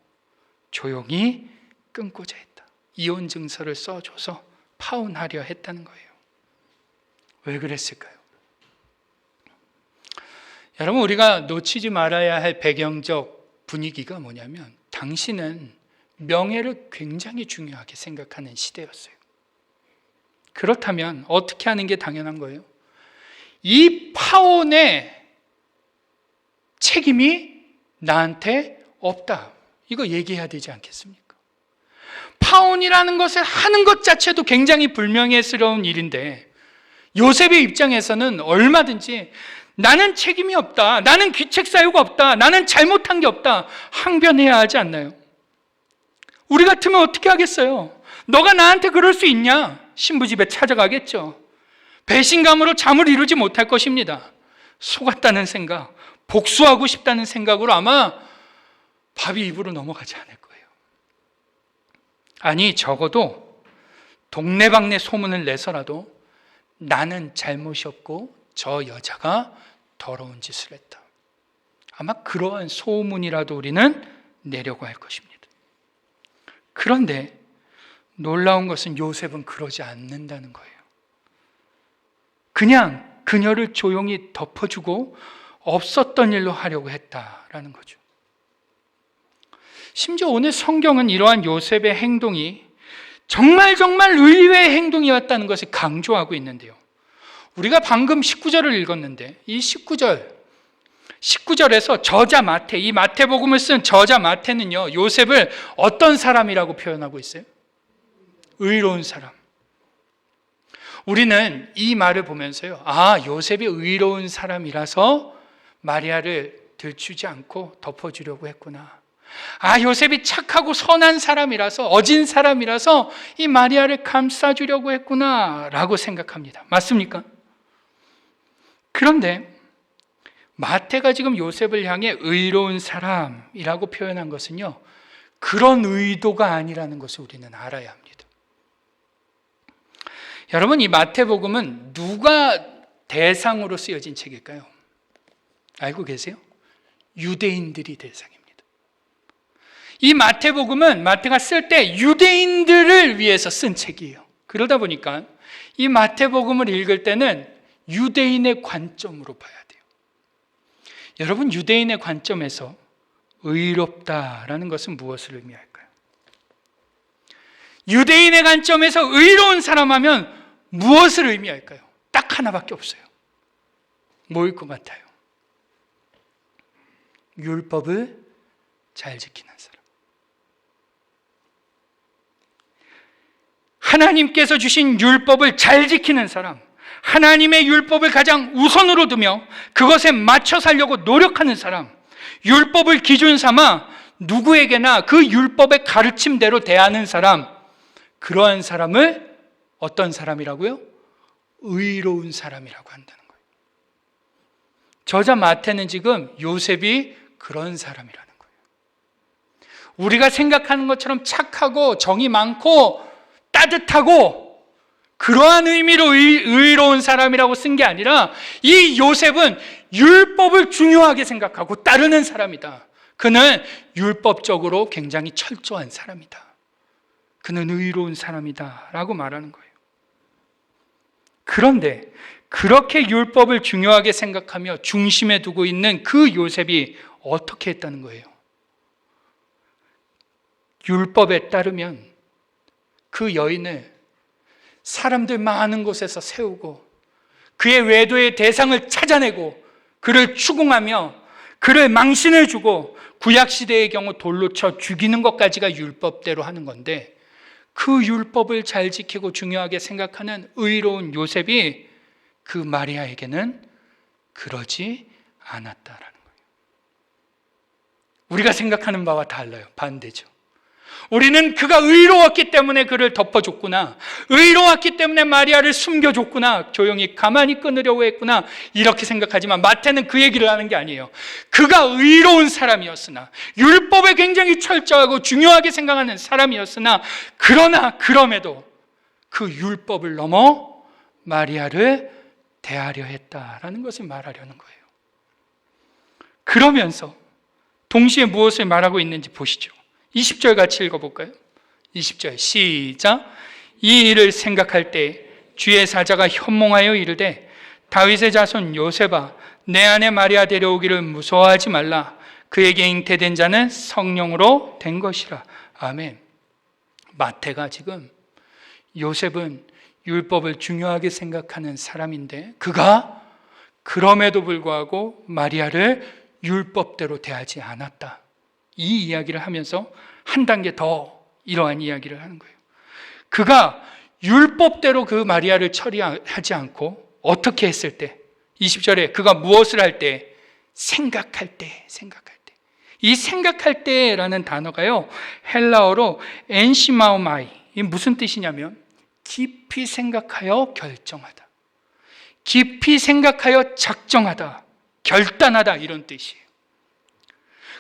B: 조용히 끊고자 했다. 이혼 증서를 써줘서 파혼하려 했다는 거예요. 왜 그랬을까요? 여러분, 우리가 놓치지 말아야 할 배경적 분위기가 뭐냐면, 당시는 명예를 굉장히 중요하게 생각하는 시대였어요. 그렇다면 어떻게 하는 게 당연한 거예요? 이 파혼의 책임이 나한테 없다, 이거 얘기해야 되지 않겠습니까? 파혼이라는 것을 하는 것 자체도 굉장히 불명예스러운 일인데, 요셉의 입장에서는 얼마든지 나는 책임이 없다, 나는 귀책 사유가 없다, 나는 잘못한 게 없다, 항변해야 하지 않나요? 우리 같으면 어떻게 하겠어요? 너가 나한테 그럴 수 있냐? 신부집에 찾아가겠죠. 배신감으로 잠을 이루지 못할 것입니다. 속았다는 생각, 복수하고 싶다는 생각으로 아마 밥이 입으로 넘어가지 않을 거예요. 아니, 적어도 동네방네 소문을 내서라도 나는 잘못이 없고 저 여자가 더러운 짓을 했다, 아마 그러한 소문이라도 우리는 내려고 할 것입니다. 그런데 놀라운 것은 요셉은 그러지 않는다는 거예요. 그냥 그녀를 조용히 덮어주고 없었던 일로 하려고 했다라는 거죠. 심지어 오늘 성경은 이러한 요셉의 행동이 정말 의외의 행동이었다는 것을 강조하고 있는데요. 우리가 방금 19절을 읽었는데, 이 19절에서 저자 마태, 이 마태복음을 쓴 저자 마태는요, 요셉을 어떤 사람이라고 표현하고 있어요? 의로운 사람. 우리는 이 말을 보면서요, 요셉이 의로운 사람이라서 마리아를 들추지 않고 덮어주려고 했구나. 요셉이 착하고 선한 사람이라서, 어진 사람이라서 이 마리아를 감싸주려고 했구나 라고 생각합니다. 맞습니까? 그런데 마태가 지금 요셉을 향해 의로운 사람이라고 표현한 것은요, 그런 의도가 아니라는 것을 우리는 알아야 합니다. 여러분, 이 마태복음은 누가 대상으로 쓰여진 책일까요? 알고 계세요? 유대인들이 대상입니다. 이 마태복음은 마태가 쓸 때 유대인들을 위해서 쓴 책이에요. 그러다 보니까 이 마태복음을 읽을 때는 유대인의 관점으로 봐야 돼요. 여러분, 유대인의 관점에서 의롭다라는 것은 무엇을 의미할까요? 유대인의 관점에서 의로운 사람 하면 무엇을 의미할까요? 딱 하나밖에 없어요. 뭐일 것 같아요? 율법을 잘 지키는 사람. 하나님께서 주신 율법을 잘 지키는 사람, 하나님의 율법을 가장 우선으로 두며 그것에 맞춰 살려고 노력하는 사람, 율법을 기준 삼아 누구에게나 그 율법의 가르침대로 대하는 사람, 그러한 사람을 어떤 사람이라고요? 의로운 사람이라고 한다는 거예요. 저자 마태는 지금 요셉이 그런 사람이라는 거예요. 우리가 생각하는 것처럼 착하고 정이 많고 따뜻하고 그러한 의미로 의로운 사람이라고 쓴 게 아니라, 이 요셉은 율법을 중요하게 생각하고 따르는 사람이다. 그는 율법적으로 굉장히 철저한 사람이다. 그는 의로운 사람이다 라고 말하는 거예요. 그런데 그렇게 율법을 중요하게 생각하며 중심에 두고 있는 그 요셉이 어떻게 했다는 거예요? 율법에 따르면 그 여인을 사람들 많은 곳에서 세우고 그의 외도의 대상을 찾아내고 그를 추궁하며 그를 망신을 주고 구약시대의 경우 돌로 쳐 죽이는 것까지가 율법대로 하는 건데, 그 율법을 잘 지키고 중요하게 생각하는 의로운 요셉이 그 마리아에게는 그러지 않았다라는 거예요. 우리가 생각하는 바와 달라요. 반대죠. 우리는 그가 의로웠기 때문에 그를 덮어줬구나, 의로웠기 때문에 마리아를 숨겨줬구나, 조용히 가만히 끊으려고 했구나, 이렇게 생각하지만 마태는 그 얘기를 하는 게 아니에요. 그가 의로운 사람이었으나, 율법에 굉장히 철저하고 중요하게 생각하는 사람이었으나, 그럼에도 그 율법을 넘어 마리아를 대하려 했다라는 것을 말하려는 거예요. 그러면서 동시에 무엇을 말하고 있는지 보시죠. 20절 같이 읽어볼까요? 20절 시작. 이 일을 생각할 때 주의 사자가 현몽하여 이르되 다윗의 자손 요셉아 내 아내 마리아 데려오기를 무서워하지 말라. 그에게 잉태된 자는 성령으로 된 것이라. 아멘. 마태가 지금 요셉은 율법을 중요하게 생각하는 사람인데 그가 그럼에도 불구하고 마리아를 율법대로 대하지 않았다. 이 이야기를 하면서 한 단계 더 이러한 이야기를 하는 거예요. 그가 율법대로 그 마리아를 처리하지 않고 어떻게 했을 때 20절에 그가 무엇을 할 때 생각할 때 이 생각할 때라는 단어가요 헬라어로 엔시마오마이 이 무슨 뜻이냐면 깊이 생각하여 결정하다, 깊이 생각하여 작정하다, 결단하다 이런 뜻이에요.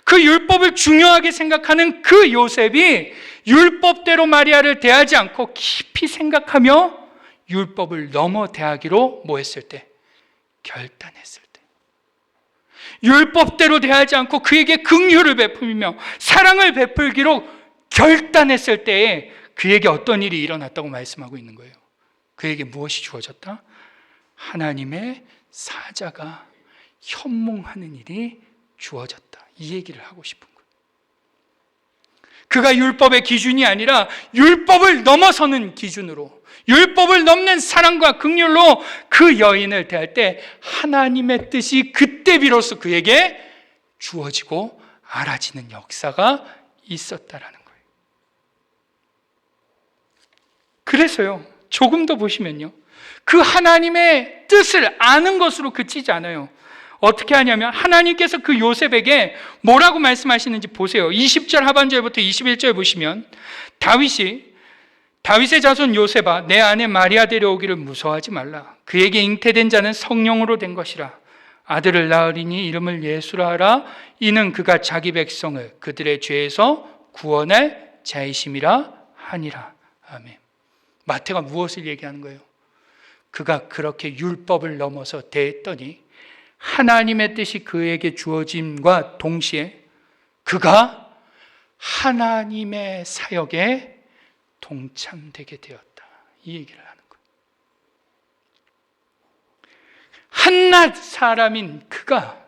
B: 그 율법을 중요하게 생각하는 그 요셉이 율법대로 마리아를 대하지 않고 깊이 생각하며 율법을 넘어 대하기로 뭐 했을 때? 결단했을 때. 율법대로 대하지 않고 그에게 긍휼을 베풀며 사랑을 베풀기로 결단했을 때에 그에게 어떤 일이 일어났다고 말씀하고 있는 거예요. 그에게 무엇이 주어졌다? 하나님의 사자가 현몽하는 일이 주어졌다. 이 얘기를 하고 싶은 거예요. 그가 율법의 기준이 아니라 율법을 넘어서는 기준으로, 율법을 넘는 사랑과 긍휼로 그 여인을 대할 때 하나님의 뜻이 그때 비로소 그에게 주어지고 알아지는 역사가 있었다라는 거예요. 그래서요, 조금 더 보시면요, 그 하나님의 뜻을 아는 것으로 그치지 않아요. 어떻게 하냐면 하나님께서 그 요셉에게 뭐라고 말씀하시는지 보세요. 20절 하반절부터 21절 보시면 다윗의 자손 요셉아 내 아내 마리아 데려오기를 무서워하지 말라. 그에게 잉태된 자는 성령으로 된 것이라. 아들을 낳으리니 이름을 예수라 하라. 이는 그가 자기 백성을 그들의 죄에서 구원할 자이심이라 하니라. 아멘. 마태가 무엇을 얘기하는 거예요? 그가 그렇게 율법을 넘어서 대했더니 하나님의 뜻이 그에게 주어짐과 동시에 그가 하나님의 사역에 동참되게 되었다. 이 얘기를 하는 거예요. 한낱 사람인 그가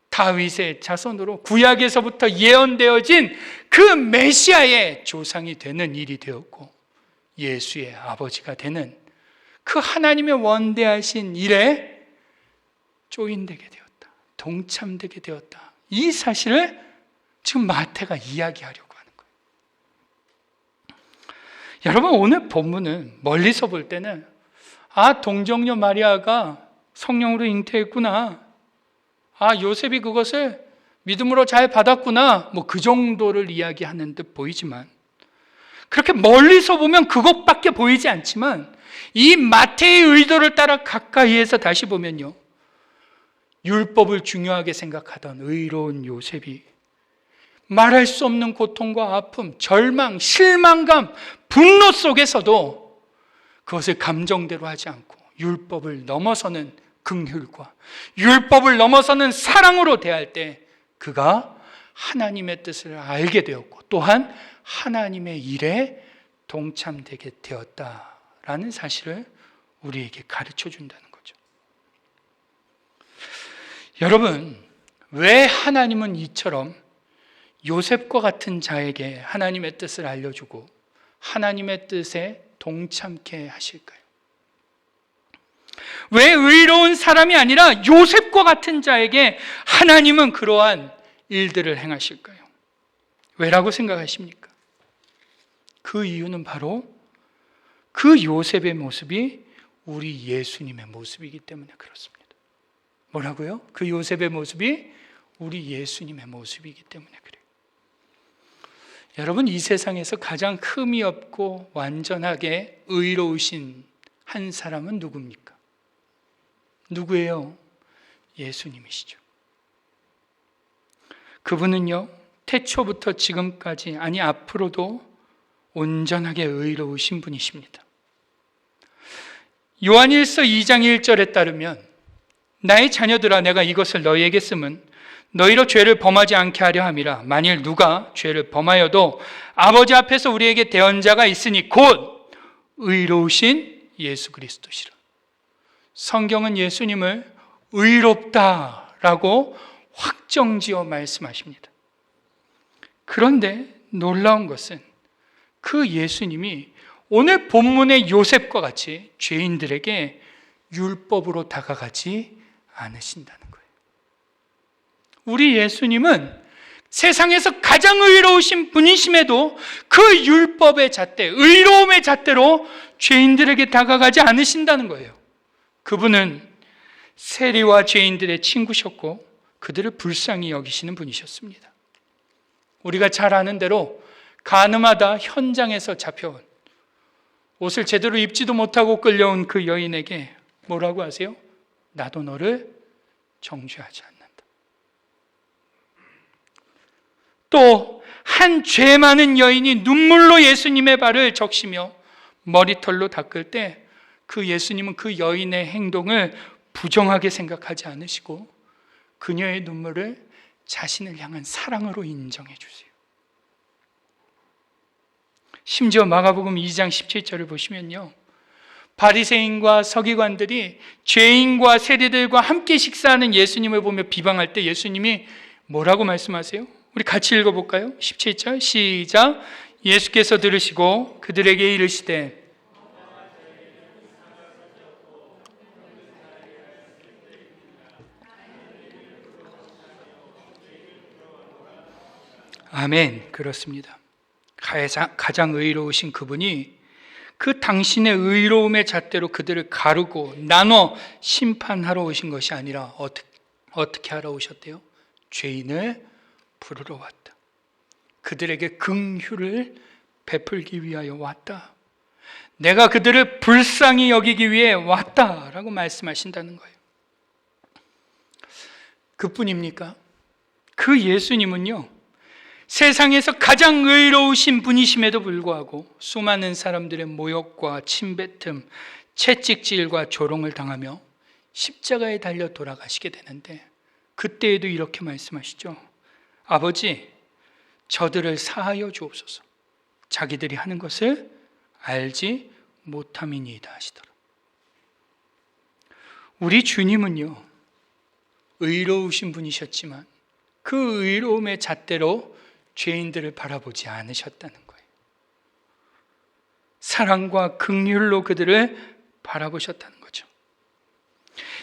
B: 다윗의 자손으로 구약에서부터 예언되어진 그 메시아의 조상이 되는 일이 되었고 예수의 아버지가 되는 그 하나님의 원대하신 일에 조인되게 되었다. 동참되게 되었다. 이 사실을 지금 마태가 이야기하려고 하는 거예요. 여러분 오늘 본문은 멀리서 볼 때는 동정녀 마리아가 성령으로 잉태했구나. 요셉이 그것을 믿음으로 잘 받았구나. 뭐 그 정도를 이야기하는 듯 보이지만 그렇게 멀리서 보면 그것밖에 보이지 않지만 이 마태의 의도를 따라 가까이에서 다시 보면요, 율법을 중요하게 생각하던 의로운 요셉이 말할 수 없는 고통과 아픔, 절망, 실망감, 분노 속에서도 그것을 감정대로 하지 않고 율법을 넘어서는 긍휼과 율법을 넘어서는 사랑으로 대할 때 그가 하나님의 뜻을 알게 되었고 또한 하나님의 일에 동참되게 되었다라는 사실을 우리에게 가르쳐 준다는 거죠. 여러분, 왜 하나님은 이처럼 요셉과 같은 자에게 하나님의 뜻을 알려주고 하나님의 뜻에 동참케 하실까요? 왜 의로운 사람이 아니라 요셉과 같은 자에게 하나님은 그러한 일들을 행하실까요? 왜라고 생각하십니까? 그 이유는 바로 그 요셉의 모습이 우리 예수님의 모습이기 때문에 그렇습니다. 뭐라고요? 그 요셉의 모습이 우리 예수님의 모습이기 때문에 그래요. 여러분, 이 세상에서 가장 흠이 없고 완전하게 의로우신 한 사람은 누굽니까? 누구예요? 예수님이시죠. 그분은요, 태초부터 지금까지, 아니 앞으로도 온전하게 의로우신 분이십니다. 요한일서 2장 1절에 따르면 나의 자녀들아 내가 이것을 너희에게 쓰면 너희로 죄를 범하지 않게 하려 함이라. 만일 누가 죄를 범하여도 아버지 앞에서 우리에게 대언자가 있으니 곧 의로우신 예수 그리스도시라. 성경은 예수님을 의롭다라고 확정지어 말씀하십니다. 그런데 놀라운 것은 그 예수님이 오늘 본문의 요셉과 같이 죄인들에게 율법으로 다가가지 않으신다는 거예요. 우리 예수님은 세상에서 가장 의로우신 분이심에도 그 율법의 잣대, 의로움의 잣대로 죄인들에게 다가가지 않으신다는 거예요. 그분은 세리와 죄인들의 친구셨고 그들을 불쌍히 여기시는 분이셨습니다. 우리가 잘 아는 대로 가늠하다 현장에서 잡혀온, 옷을 제대로 입지도 못하고 끌려온 그 여인에게 뭐라고 하세요? 나도 너를 정죄하지 않는다. 또 한 죄 많은 여인이 눈물로 예수님의 발을 적시며 머리털로 닦을 때 그 예수님은 그 여인의 행동을 부정하게 생각하지 않으시고 그녀의 눈물을 자신을 향한 사랑으로 인정해 주세요. 심지어 마가복음 2장 17절을 보시면요, 바리새인과 서기관들이 죄인과 세리들과 함께 식사하는 예수님을 보며 비방할 때 예수님이 뭐라고 말씀하세요? 우리 같이 읽어볼까요? 17절 시작. 예수께서 들으시고 그들에게 이르시되 아멘. 그렇습니다. 가장 의로우신 그분이 그 당신의 의로움의 잣대로 그들을 가르고 나눠 심판하러 오신 것이 아니라 어떻게 하러 오셨대요? 죄인을 부르러 왔다. 그들에게 긍휼을 베풀기 위하여 왔다. 내가 그들을 불쌍히 여기기 위해 왔다라고 말씀하신다는 거예요. 그뿐입니까? 그 예수님은요, 세상에서 가장 의로우신 분이심에도 불구하고 수많은 사람들의 모욕과 침뱉음, 채찍질과 조롱을 당하며 십자가에 달려 돌아가시게 되는데 그때에도 이렇게 말씀하시죠. 아버지, 저들을 사하여 주옵소서. 자기들이 하는 것을 알지 못함이니이다 하시더라. 우리 주님은요, 의로우신 분이셨지만 그 의로움의 잣대로 죄인들을 바라보지 않으셨다는 거예요. 사랑과 긍휼로 그들을 바라보셨다는 거죠.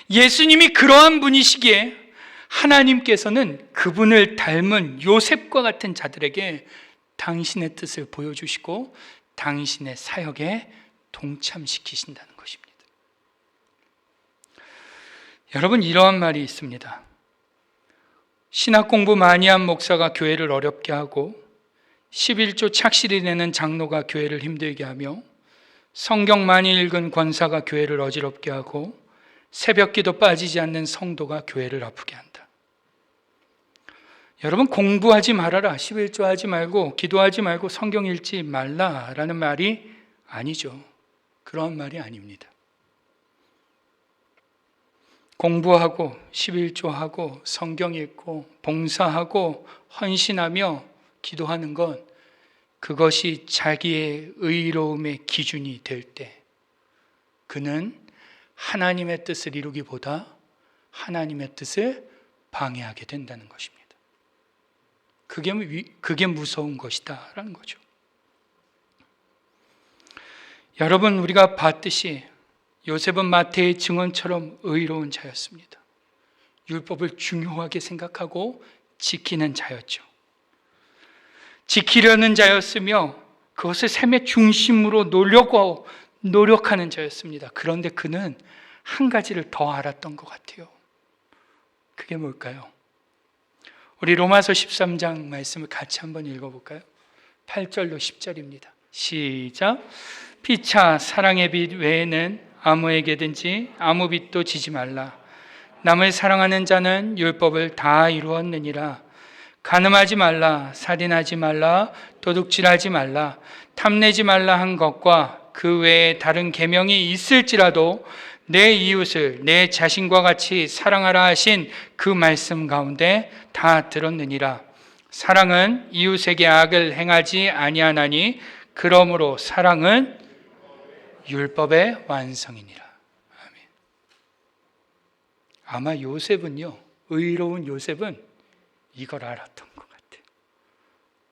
B: 예수님이 그러한 분이시기에 하나님께서는 그분을 닮은 요셉과 같은 자들에게 당신의 뜻을 보여주시고 당신의 사역에 동참시키신다는 것입니다. 여러분, 이러한 말이 있습니다. 신학 공부 많이 한 목사가 교회를 어렵게 하고 11조 착실히 내는 장로가 교회를 힘들게 하며 성경 많이 읽은 권사가 교회를 어지럽게 하고 새벽기도 빠지지 않는 성도가 교회를 아프게 한다. 여러분, 공부하지 말아라, 11조 하지 말고 기도하지 말고 성경 읽지 말라라는 말이 아니죠. 그런 말이 아닙니다. 공부하고 11조하고 성경 읽고 봉사하고 헌신하며 기도하는 건 그것이 자기의 의로움의 기준이 될 때 그는 하나님의 뜻을 이루기보다 하나님의 뜻을 방해하게 된다는 것입니다. 그게 무서운 것이다 라는 거죠. 여러분, 우리가 봤듯이 요셉은 마태의 증언처럼 의로운 자였습니다. 율법을 중요하게 생각하고 지키는 자였죠. 지키려는 자였으며 그것을 삶의 중심으로 노력하는 자였습니다. 그런데 그는 한 가지를 더 알았던 것 같아요. 그게 뭘까요? 우리 로마서 13장 말씀을 같이 한번 읽어볼까요? 8절로 10절입니다. 시작. 피차 사랑의 빛 외에는 아무에게든지 아무 빚도 지지 말라. 남을 사랑하는 자는 율법을 다 이루었느니라. 간음하지 말라, 살인하지 말라, 도둑질하지 말라, 탐내지 말라 한 것과 그 외에 다른 계명이 있을지라도 내 이웃을 내 자신과 같이 사랑하라 하신 그 말씀 가운데 다 들었느니라. 사랑은 이웃에게 악을 행하지 아니하나니 그러므로 사랑은 율법의 완성이니라. 아멘. 아마 요셉은요, 의로운 요셉은 이걸 알았던 것 같아요.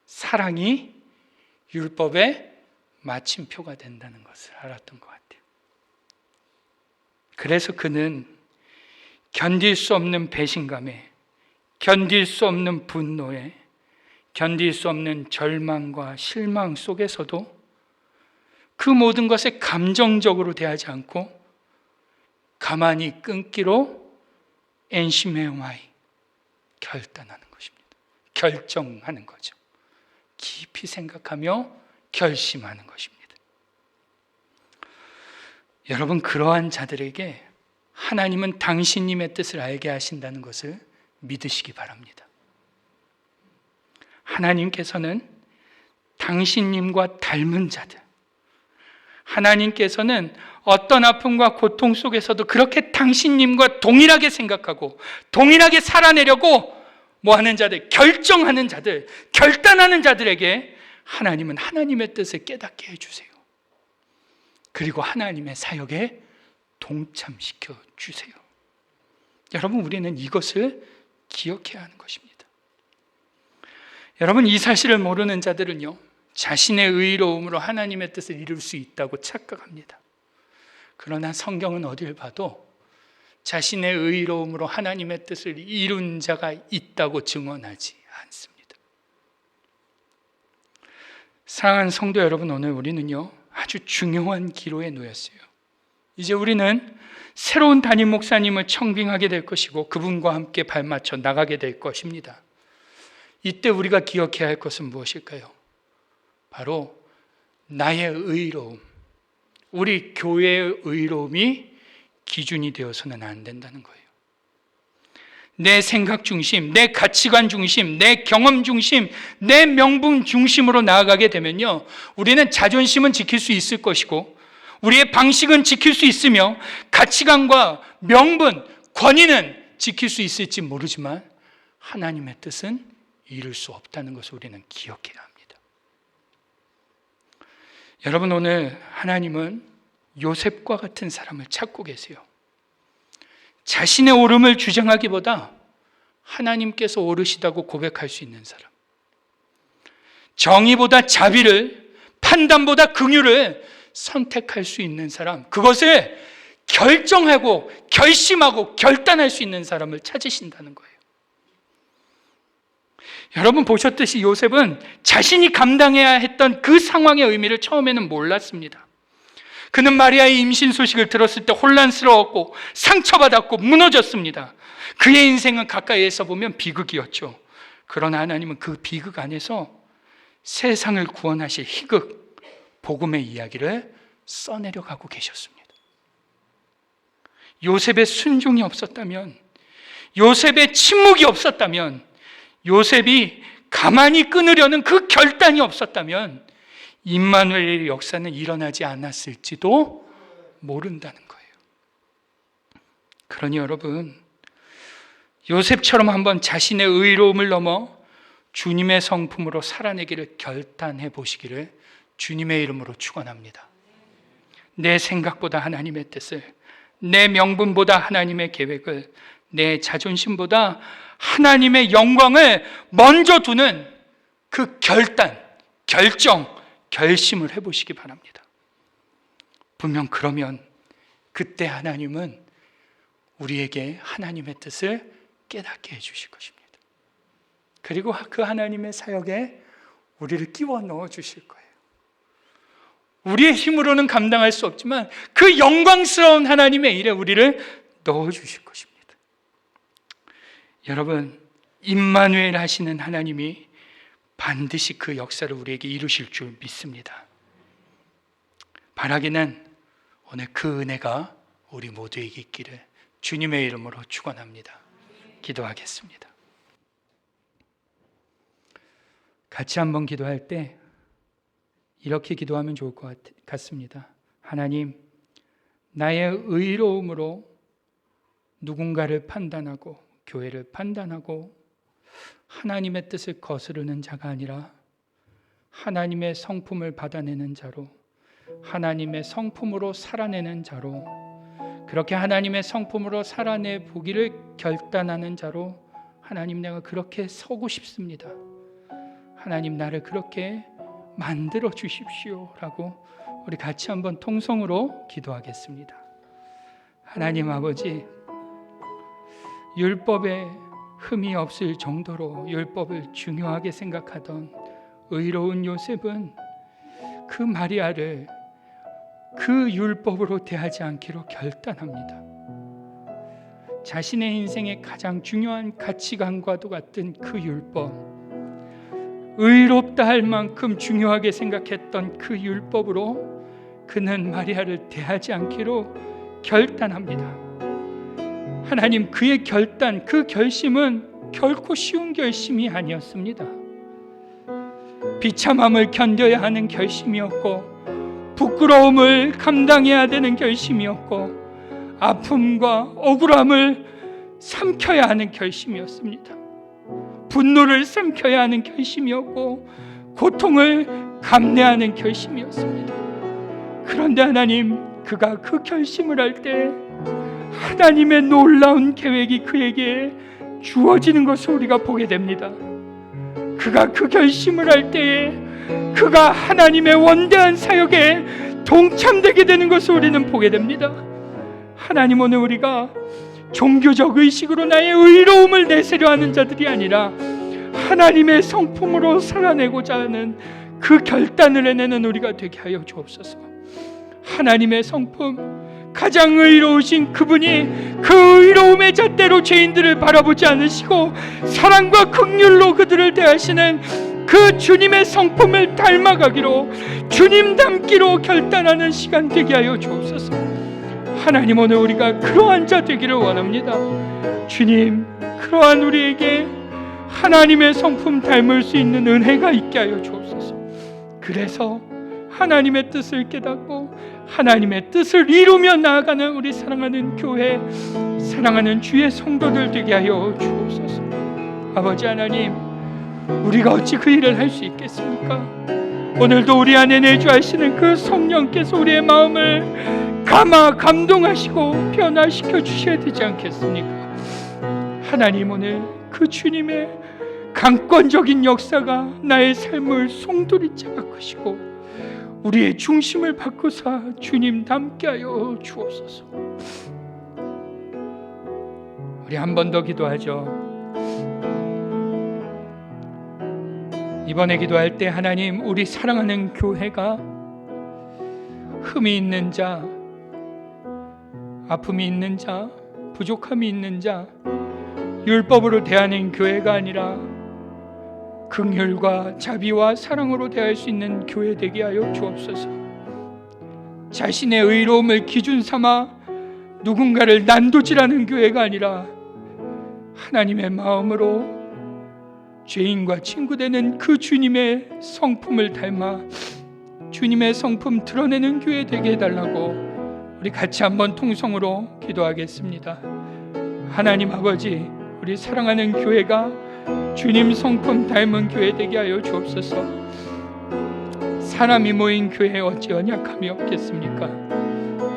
B: 사랑이 율법의 마침표가 된다는 것을 알았던 것 같아요. 그래서 그는 견딜 수 없는 배신감에, 견딜 수 없는 분노에, 견딜 수 없는 절망과 실망 속에서도 그 모든 것에 감정적으로 대하지 않고 가만히 끊기로 엔시메오마이, 결단하는 것입니다. 결정하는 거죠. 깊이 생각하며 결심하는 것입니다. 여러분, 그러한 자들에게 하나님은 당신님의 뜻을 알게 하신다는 것을 믿으시기 바랍니다. 하나님께서는 당신님과 닮은 자들, 하나님께서는 어떤 아픔과 고통 속에서도 그렇게 당신님과 동일하게 생각하고 동일하게 살아내려고 뭐하는 자들, 결정하는 자들, 결단하는 자들에게 하나님은 하나님의 뜻을 깨닫게 해주세요. 그리고 하나님의 사역에 동참시켜 주세요. 여러분, 우리는 이것을 기억해야 하는 것입니다. 여러분, 이 사실을 모르는 자들은요, 자신의 의로움으로 하나님의 뜻을 이룰 수 있다고 착각합니다. 그러나 성경은 어딜 봐도 자신의 의로움으로 하나님의 뜻을 이룬 자가 있다고 증언하지 않습니다. 사랑하는 성도 여러분, 오늘 우리는요, 아주 중요한 기로에 놓였어요. 이제 우리는 새로운 담임 목사님을 청빙하게 될 것이고 그분과 함께 발맞춰 나가게 될 것입니다. 이때 우리가 기억해야 할 것은 무엇일까요? 바로 나의 의로움, 우리 교회의 의로움이 기준이 되어서는 안 된다는 거예요. 내 생각 중심, 내 가치관 중심, 내 경험 중심, 내 명분 중심으로 나아가게 되면요, 우리는 자존심은 지킬 수 있을 것이고 우리의 방식은 지킬 수 있으며 가치관과 명분, 권위는 지킬 수 있을지 모르지만 하나님의 뜻은 이룰 수 없다는 것을 우리는 기억해야 합니다. 여러분, 오늘 하나님은 요셉과 같은 사람을 찾고 계세요. 자신의 옳음을 주장하기보다 하나님께서 옳으시다고 고백할 수 있는 사람, 정의보다 자비를, 판단보다 긍휼을 선택할 수 있는 사람, 그것을 결정하고 결심하고 결단할 수 있는 사람을 찾으신다는 거예요. 여러분, 보셨듯이 요셉은 자신이 감당해야 했던 그 상황의 의미를 처음에는 몰랐습니다. 그는 마리아의 임신 소식을 들었을 때 혼란스러웠고 상처받았고 무너졌습니다. 그의 인생은 가까이에서 보면 비극이었죠. 그러나 하나님은 그 비극 안에서 세상을 구원하실 희극, 복음의 이야기를 써내려 가고 계셨습니다. 요셉의 순종이 없었다면, 요셉의 침묵이 없었다면, 요셉이 가만히 끊으려는 그 결단이 없었다면 임마누엘의 역사는 일어나지 않았을지도 모른다는 거예요. 그러니 여러분, 요셉처럼 한번 자신의 의로움을 넘어 주님의 성품으로 살아내기를 결단해 보시기를 주님의 이름으로 축원합니다. 내 생각보다 하나님의 뜻을, 내 명분보다 하나님의 계획을, 내 자존심보다 하나님의 영광을 먼저 두는 그 결단, 결정, 결심을 해보시기 바랍니다. 분명 그러면 그때 하나님은 우리에게 하나님의 뜻을 깨닫게 해주실 것입니다. 그리고 그 하나님의 사역에 우리를 끼워 넣어 주실 거예요. 우리의 힘으로는 감당할 수 없지만 그 영광스러운 하나님의 일에 우리를 넣어 주실 것입니다. 여러분, 임마누엘 하시는 하나님이 반드시 그 역사를 우리에게 이루실 줄 믿습니다. 바라기는 오늘 그 은혜가 우리 모두에게 있기를 주님의 이름으로 축원합니다. 기도하겠습니다. 같이 한번 기도할 때 이렇게 기도하면 좋을 것 같습니다. 하나님, 나의 의로움으로 누군가를 판단하고 교회를 판단하고 하나님의 뜻을 거스르는 자가 아니라 하나님의 성품을 받아내는 자로 하나님의 성품으로 살아내는 자로, 그렇게 하나님의 성품으로 살아내 보기를 결단하는 자로 하나님 내가 그렇게 서고 싶습니다. 하나님 나를 그렇게 만들어 주십시오 라고 우리 같이 한번 통성으로 기도하겠습니다. 하나님 아버지, 율법에 흠이 없을 정도로 율법을 중요하게 생각하던 의로운 요셉은 그 마리아를 그 율법으로 대하지 않기로 결단합니다. 자신의 인생의 가장 중요한 가치관과도 같은 그 율법, 의롭다 할 만큼 중요하게 생각했던 그 율법으로 그는 마리아를 대하지 않기로 결단합니다. 하나님, 그의 결단, 그 결심은 결코 쉬운 결심이 아니었습니다. 비참함을 견뎌야 하는 결심이었고, 부끄러움을 감당해야 되는 결심이었고, 아픔과 억울함을 삼켜야 하는 결심이었습니다. 분노를 삼켜야 하는 결심이었고, 고통을 감내하는 결심이었습니다. 그런데 하나님, 그가 그 결심을 할 때 하나님의 놀라운 계획이 그에게 주어지는 것을 우리가 보게 됩니다. 그가 그 결심을 할 때에 그가 하나님의 원대한 사역에 동참되게 되는 것을 우리는 보게 됩니다. 하나님, 오늘 우리가 종교적 의식으로 나의 의로움을 내세려 하는 자들이 아니라 하나님의 성품으로 살아내고자 하는 그 결단을 해내는 우리가 되게 하여 주옵소서. 하나님의 성품, 가장 의로우신 그분이 그 의로움의 잣대로 죄인들을 바라보지 않으시고 사랑과 긍휼로 그들을 대하시는 그 주님의 성품을 닮아가기로, 주님 닮기로 결단하는 시간 되게 하여 주옵소서. 하나님, 오늘 우리가 그러한 자 되기를 원합니다. 주님, 그러한 우리에게 하나님의 성품 닮을 수 있는 은혜가 있게 하여 주옵소서. 그래서 하나님의 뜻을 깨닫고 하나님의 뜻을 이루며 나아가는 우리 사랑하는 교회, 사랑하는 주의 성도들 되게 하여 주옵소서. 아버지 하나님, 우리가 어찌 그 일을 할 수 있겠습니까? 오늘도 우리 안에 내주하시는 그 성령께서 우리의 마음을 감동하시고 변화시켜 주셔야 되지 않겠습니까? 하나님, 오늘 그 주님의 강권적인 역사가 나의 삶을 송두리째 바꾸시고 우리의 중심을 바꾸사 주님 닮게 하여 주옵소서. 우리 한 번 더 기도하죠. 이번에 기도할 때 하나님, 우리 사랑하는 교회가 흠이 있는 자, 아픔이 있는 자, 부족함이 있는 자, 율법으로 대하는 교회가 아니라 긍휼과 자비와 사랑으로 대할 수 있는 교회 되게 하여 주옵소서. 자신의 의로움을 기준 삼아 누군가를 난도질하는 교회가 아니라 하나님의 마음으로 죄인과 친구되는 그 주님의 성품을 닮아 주님의 성품 드러내는 교회 되게 해달라고 우리 같이 한번 통성으로 기도하겠습니다. 하나님 아버지, 우리 사랑하는 교회가 주님 성품 닮은 교회 되게 하여 주옵소서. 사람이 모인 교회에 어찌 연약함이 없겠습니까?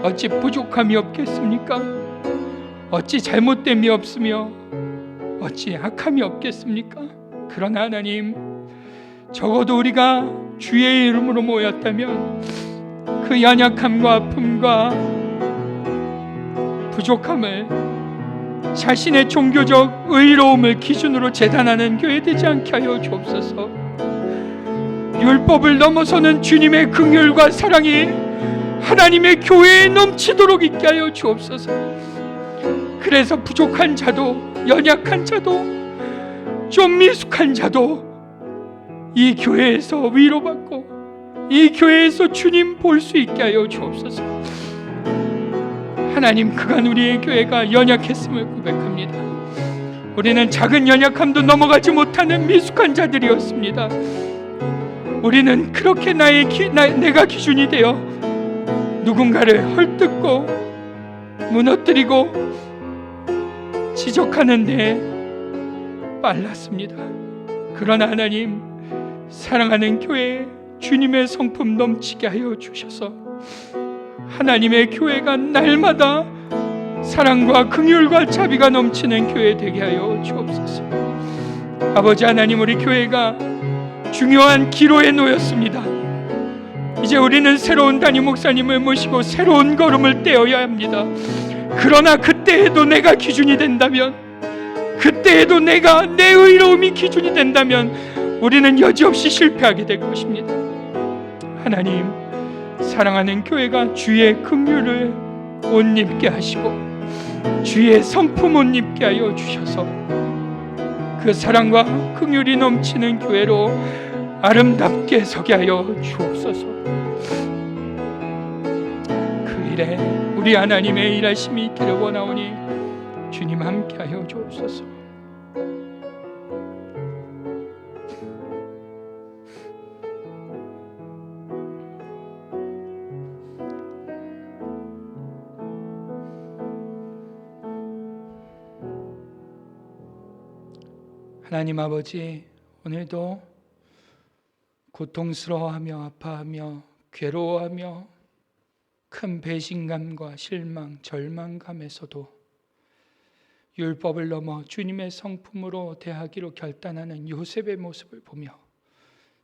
B: 어찌 부족함이 없겠습니까? 어찌 잘못됨이 없으며 어찌 악함이 없겠습니까? 그러나 하나님, 적어도 우리가 주의 이름으로 모였다면 그 연약함과 아픔과 부족함을 자신의 종교적 의로움을 기준으로 재단하는 교회 되지 않게 하여 주옵소서. 율법을 넘어서는 주님의 긍휼과 사랑이 하나님의 교회에 넘치도록 있게 하여 주옵소서. 그래서 부족한 자도, 연약한 자도, 좀 미숙한 자도 이 교회에서 위로받고 이 교회에서 주님 볼 수 있게 하여 주옵소서. 하나님, 그간 우리의 교회가 연약했음을 고백합니다. 우리는 작은 연약함도 넘어가지 못하는 미숙한 자들이었습니다. 우리는 그렇게 내가 기준이 되어 누군가를 헐뜯고 무너뜨리고 지적하는 데 빨랐습니다. 그러나 하나님, 사랑하는 교회, 주님의 성품 넘치게 하여 주셔서 하나님의 교회가 날마다 사랑과 긍휼과 자비가 넘치는 교회 되게 하여 주옵소서. 아버지 하나님, 우리 교회가 중요한 기로에 놓였습니다. 이제 우리는 새로운 담임 목사님을 모시고 새로운 걸음을 떼어야 합니다. 그러나 그때에도 내가 기준이 된다면, 그때에도 내가 내 의로움이 기준이 된다면 우리는 여지없이 실패하게 될 것입니다. 하나님, 사랑하는 교회가 주의 긍휼을 옷 입게 하시고 주의 성품 옷 입게 하여 주셔서 그 사랑과 긍휼이 넘치는 교회로 아름답게 서게 하여 주옵소서. 그 일에 우리 하나님의 일하심이 있기를 원하오니 주님 함께 하여 주옵소서. 하나님 아버지, 오늘도 고통스러워하며 아파하며 괴로워하며 큰 배신감과 실망, 절망감에서도 율법을 넘어 주님의 성품으로 대하기로 결단하는 요셉의 모습을 보며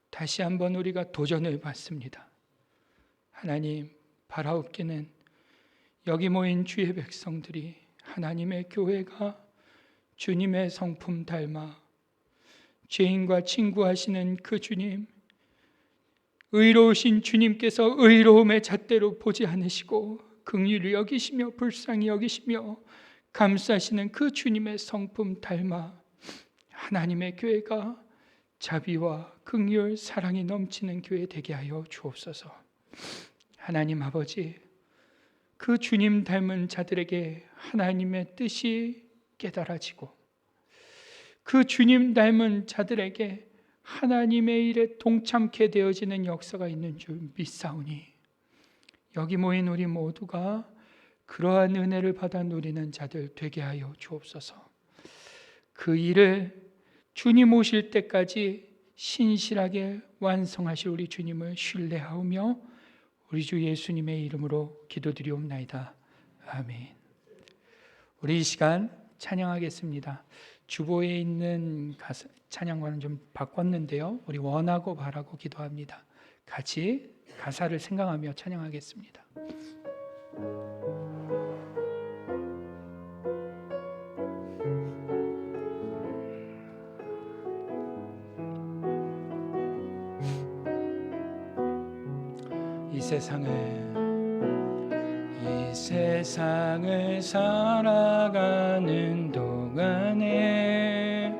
B: 다시 한번 우리가 도전을 받습니다. 하나님, 바라옵기는 여기 모인 주의 백성들이 하나님의 교회가 주님의 성품 닮아 죄인과 친구하시는 그 주님, 의로우신 주님께서 의로움의 잣대로 보지 않으시고 긍휼히 여기시며 불쌍히 여기시며 감싸시는 그 주님의 성품 닮아 하나님의 교회가 자비와 긍휼, 사랑이 넘치는 교회 되게 하여 주옵소서. 하나님 아버지, 그 주님 닮은 자들에게 하나님의 뜻이 깨달아지고 그 주님 닮은 자들에게 하나님의 일에 동참케 되어지는 역사가 있는 줄 믿사오니 여기 모인 우리 모두가 그러한 은혜를 받아 누리는 자들 되게 하여 주옵소서. 그 일을 주님 오실 때까지 신실하게 완성하실 우리 주님을 신뢰하오며 우리 주 예수님의 이름으로 기도드리옵나이다. 아멘. 우리 이 시간 찬양하겠습니다. 주보에 있는 찬양과는 좀 바꿨는데요, 우리 원하고 바라고 기도합니다. 같이 가사를 생각하며 찬양하겠습니다. 이 세상을 살아가는 동안에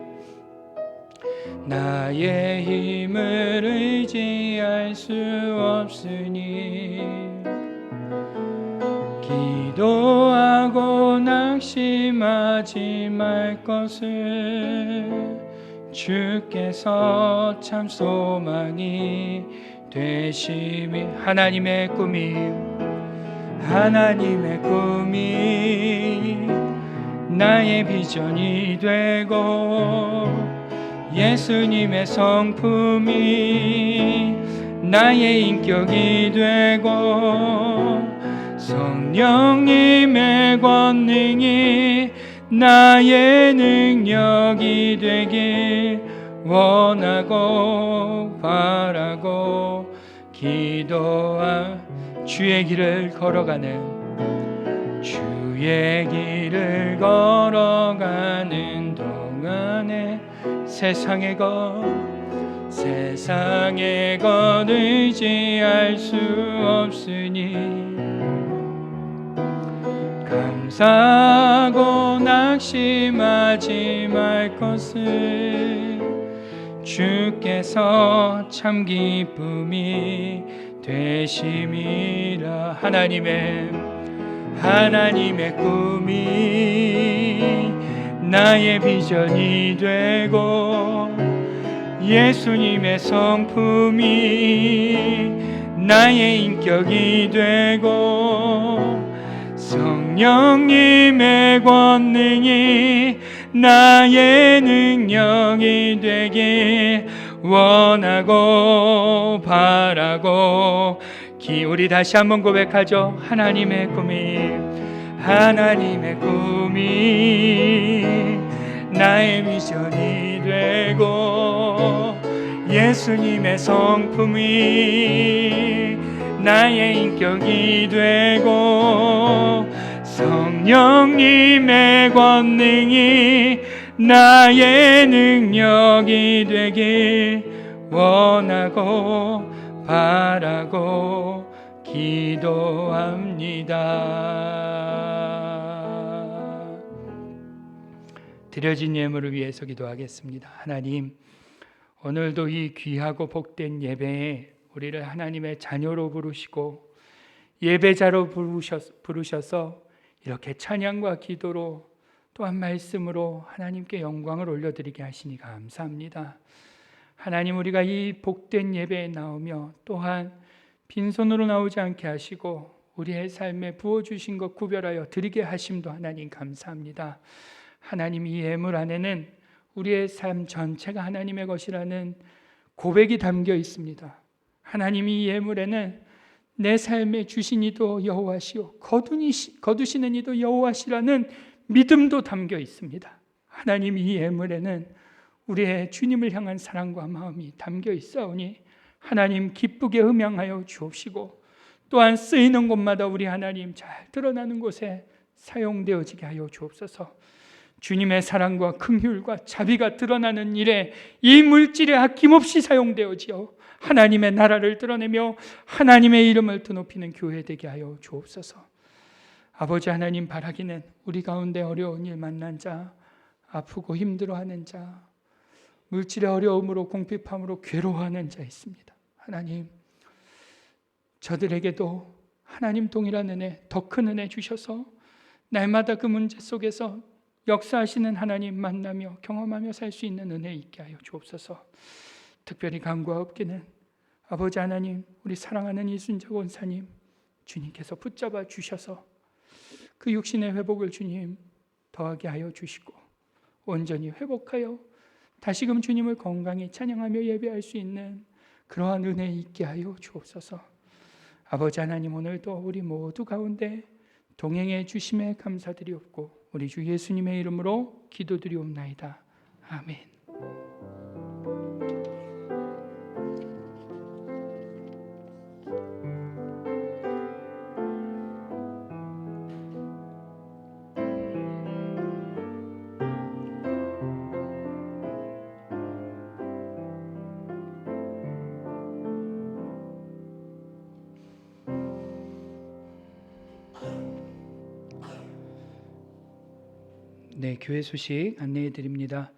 B: 나의 힘을 의지할 수 없으니 기도하고 낙심하지 말 것을 주께서 참 소망이 되심이 하나님의 꿈이 나의 비전이 되고 예수님의 성품이 나의 인격이 되고 성령님의 권능이 나의 능력이 되길 원하고 바라고 주의 길을 걸어가는 동안에 세상의 것 의지할 수 없으니 감사하고 낙심하지 말 것을 주께서 참 기쁨이 되심이라 하나님의 꿈이 나의 비전이 되고 예수님의 성품이 나의 인격이 되고 성령님의 권능이 나의 능력이 되길 원하고 바라고 우리 다시 한번 고백하죠. 하나님의 꿈이 나의 미션이 되고 예수님의 성품이 나의 인격이 되고 성령님의 권능이 나의 능력이 되길 원하고 바라고 기도합니다. 드려진 예물을 위해서 기도하겠습니다. 하나님, 오늘도 이 귀하고 복된 예배에 우리를 하나님의 자녀로 부르시고 예배자로 부르셔서 이렇게 찬양과 기도로 또한 말씀으로 하나님께 영광을 올려드리게 하시니 감사합니다. 하나님, 우리가 이 복된 예배에 나오며 또한 빈손으로 나오지 않게 하시고 우리의 삶에 부어주신 것 구별하여 드리게 하심도 하나님 감사합니다. 하나님, 이 예물 안에는 우리의 삶 전체가 하나님의 것이라는 고백이 담겨 있습니다. 하나님, 이 예물에는 내 삶에 주신 이도 여호와시오 거두시는 이도 여호와시라는 믿음도 담겨 있습니다. 하나님, 이 예물에는 우리의 주님을 향한 사랑과 마음이 담겨 있사오니 하나님 기쁘게 음양하여 주옵시고 또한 쓰이는 곳마다 우리 하나님 잘 드러나는 곳에 사용되어지게 하여 주옵소서. 주님의 사랑과 긍휼과 자비가 드러나는 일에 이 물질이 아낌없이 사용되어지어 하나님의 나라를 드러내며 하나님의 이름을 드높이는 교회 되게 하여 주옵소서. 아버지 하나님, 바라기는 우리 가운데 어려운 일 만난 자, 아프고 힘들어하는 자, 물질의 어려움으로 궁핍함으로 괴로워하는 자 있습니다. 하나님, 저들에게도 하나님 동일한 은혜, 더 큰 은혜 주셔서 날마다 그 문제 속에서 역사하시는 하나님 만나며 경험하며 살 수 있는 은혜 있게 하여 주옵소서. 특별히 간구와 없기는 아버지 하나님, 우리 사랑하는 이순자 원사님 주님께서 붙잡아 주셔서 그 육신의 회복을 주님 더하게 하여 주시고 온전히 회복하여 다시금 주님을 건강히 찬양하며 예배할 수 있는 그러한 은혜 있게 하여 주옵소서. 아버지 하나님, 오늘도 우리 모두 가운데 동행해 주심에 감사드리옵고 우리 주 예수님의 이름으로 기도드리옵나이다. 아멘. 네, 교회 소식 안내해 드립니다.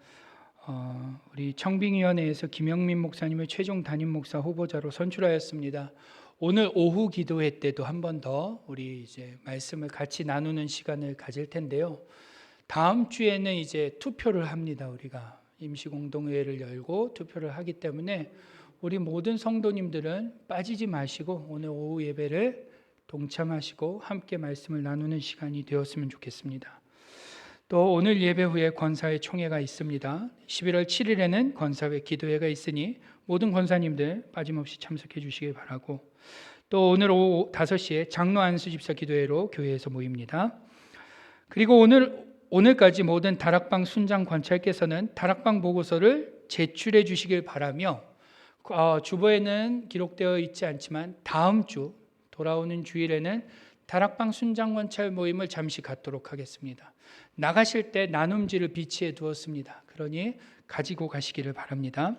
B: 우리 청빙위원회에서 김영민 목사님을 최종 담임 목사 후보자로 선출하였습니다. 오늘 오후 기도회 때도 한 번 더 우리 이제 말씀을 같이 나누는 시간을 가질 텐데요. 다음 주에는 이제 투표를 합니다. 우리가 임시공동회의를 열고 투표를 하기 때문에 우리 모든 성도님들은 빠지지 마시고 오늘 오후 예배를 동참하시고 함께 말씀을 나누는 시간이 되었으면 좋겠습니다. 또 오늘 예배 후에 권사회 총회가 있습니다. 11월 7일에는 권사회 기도회가 있으니 모든 권사님들 빠짐없이 참석해 주시기 바라고, 또 오늘 오후 5시에 장로 안수 집사 기도회로 교회에서 모입니다. 그리고 오늘까지 모든 다락방 순장 관찰께서는 다락방 보고서를 제출해 주시길 바라며, 주보에는 기록되어 있지 않지만 다음 주 돌아오는 주일에는 다락방 순장 관찰 모임을 잠시 갖도록 하겠습니다. 나가실 때 나눔지를 비치해 두었습니다. 그러니 가지고 가시기를 바랍니다.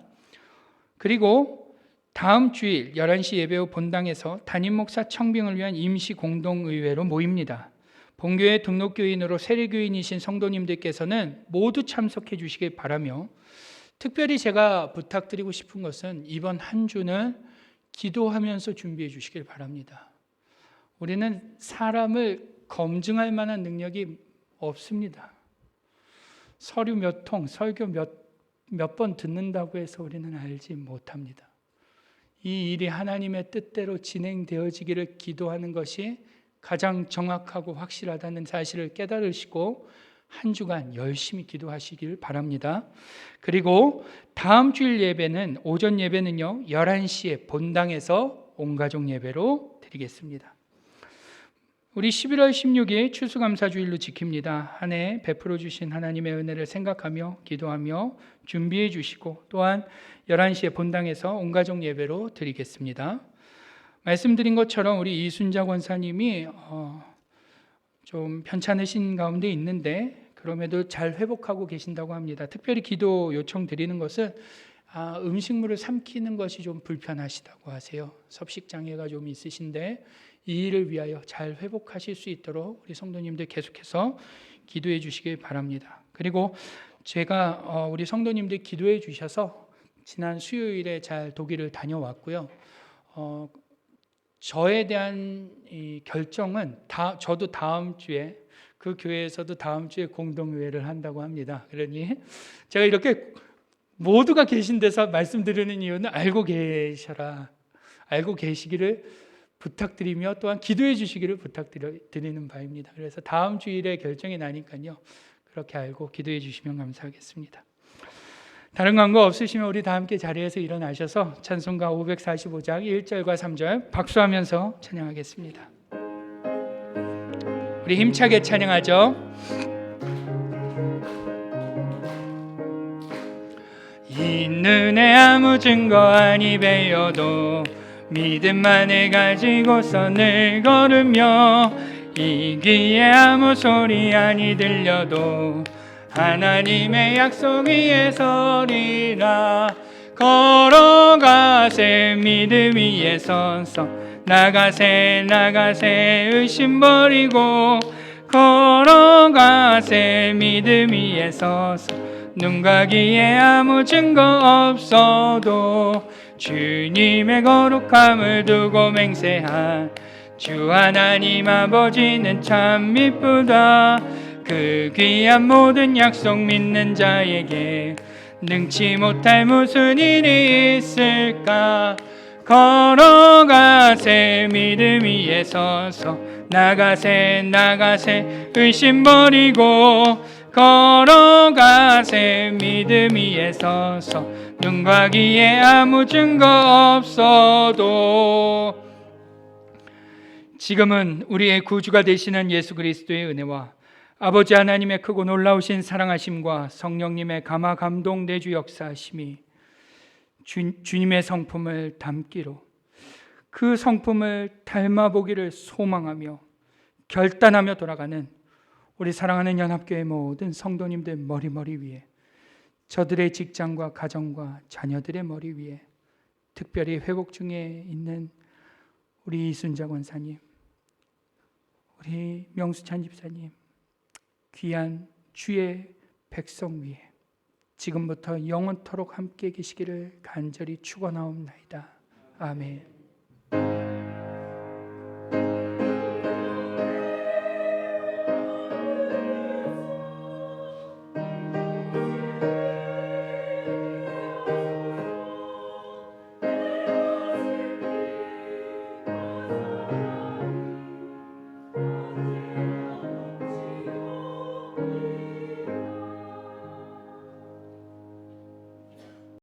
B: 그리고 다음 주일 11시 예배 후 본당에서 담임 목사 청빙을 위한 임시 공동의회로 모입니다. 본교회 등록교인으로 세례교인이신 성도님들께서는 모두 참석해 주시길 바라며, 특별히 제가 부탁드리고 싶은 것은 이번 한 주는 기도하면서 준비해 주시길 바랍니다. 우리는 사람을 검증할 만한 능력이 없습니다. 서류 몇 통, 설교 몇 번 듣는다고 해서 우리는 알지 못합니다. 이 일이 하나님의 뜻대로 진행되어지기를 기도하는 것이 가장 정확하고 확실하다는 사실을 깨달으시고 한 주간 열심히 기도하시길 바랍니다. 그리고 다음 주일 예배는 오전 예배는요 11시에 본당에서 온가족 예배로 드리겠습니다. 우리 11월 16일 추수감사주일로 지킵니다. 한 해 베풀어 주신 하나님의 은혜를 생각하며 기도하며 준비해 주시고 또한 11시에 본당에서 온가족 예배로 드리겠습니다. 말씀드린 것처럼 우리 이순자 권사님이 좀 편찮으신 가운데 있는데 그럼에도 잘 회복하고 계신다고 합니다. 특별히 기도 요청 드리는 것은 음식물을 삼키는 것이 좀 불편하시다고 하세요. 섭식장애가 좀 있으신데 이 일을 위하여 잘 회복하실 수 있도록 우리 성도님들 계속해서 기도해 주시길 바랍니다. 그리고 제가 우리 성도님들 기도해 주셔서 지난 수요일에 잘 독일을 다녀왔고요. 저에 대한 이 결정은 저도 다음 주에 그 교회에서도 다음 주에 공동회의를 한다고 합니다. 그러니 제가 이렇게 모두가 계신 데서 말씀드리는 이유는 알고 계시기를 부탁드리며 또한 기도해 주시기를 부탁드리는 바입니다. 그래서 다음 주일에 결정이 나니까요. 그렇게 알고 기도해 주시면 감사하겠습니다. 다른 광고 없으시면 우리 다 함께 자리에서 일어나셔서 찬송가 545장 1절과 3절 박수하면서 찬양하겠습니다. 우리 힘차게 찬양하죠. 있는에 아무 증거 아니 배워도 믿음만을 가지고서 늘 걸으며 이 귀에 아무 소리 아니 들려도 하나님의 약속 위에 서리라. 걸어가세 믿음 위에 서서 나가세 의심 버리고 걸어가세 믿음 위에 서서 눈과 귀에 아무 증거 없어도 주님의 거룩함을 두고 맹세한 주 하나님 아버지는 참 미쁘다. 그 귀한 모든 약속 믿는 자에게 능치 못할 무슨 일이 있을까. 걸어가세 믿음 위에 서서 나가세 의심 버리고 걸어가세 믿음 위에 서서 눈과 귀에 아무 증거 없어도. 지금은 우리의 구주가 되시는 예수 그리스도의 은혜와 아버지 하나님의 크고 놀라우신 사랑하심과 성령님의 감화 감동 내주 역사하심이 주님의 성품을 담기로 그 성품을 닮아보기를 소망하며 결단하며 돌아가는 우리 사랑하는 연합교회 모든 성도님들 머리 위에, 저들의 직장과 가정과 자녀들의 머리 위에, 특별히 회복 중에 있는 우리 이순자 권사님, 우리 명수찬 집사님, 귀한 주의 백성 위에 지금부터 영원토록 함께 계시기를 간절히 축원하옵나이다. 아멘.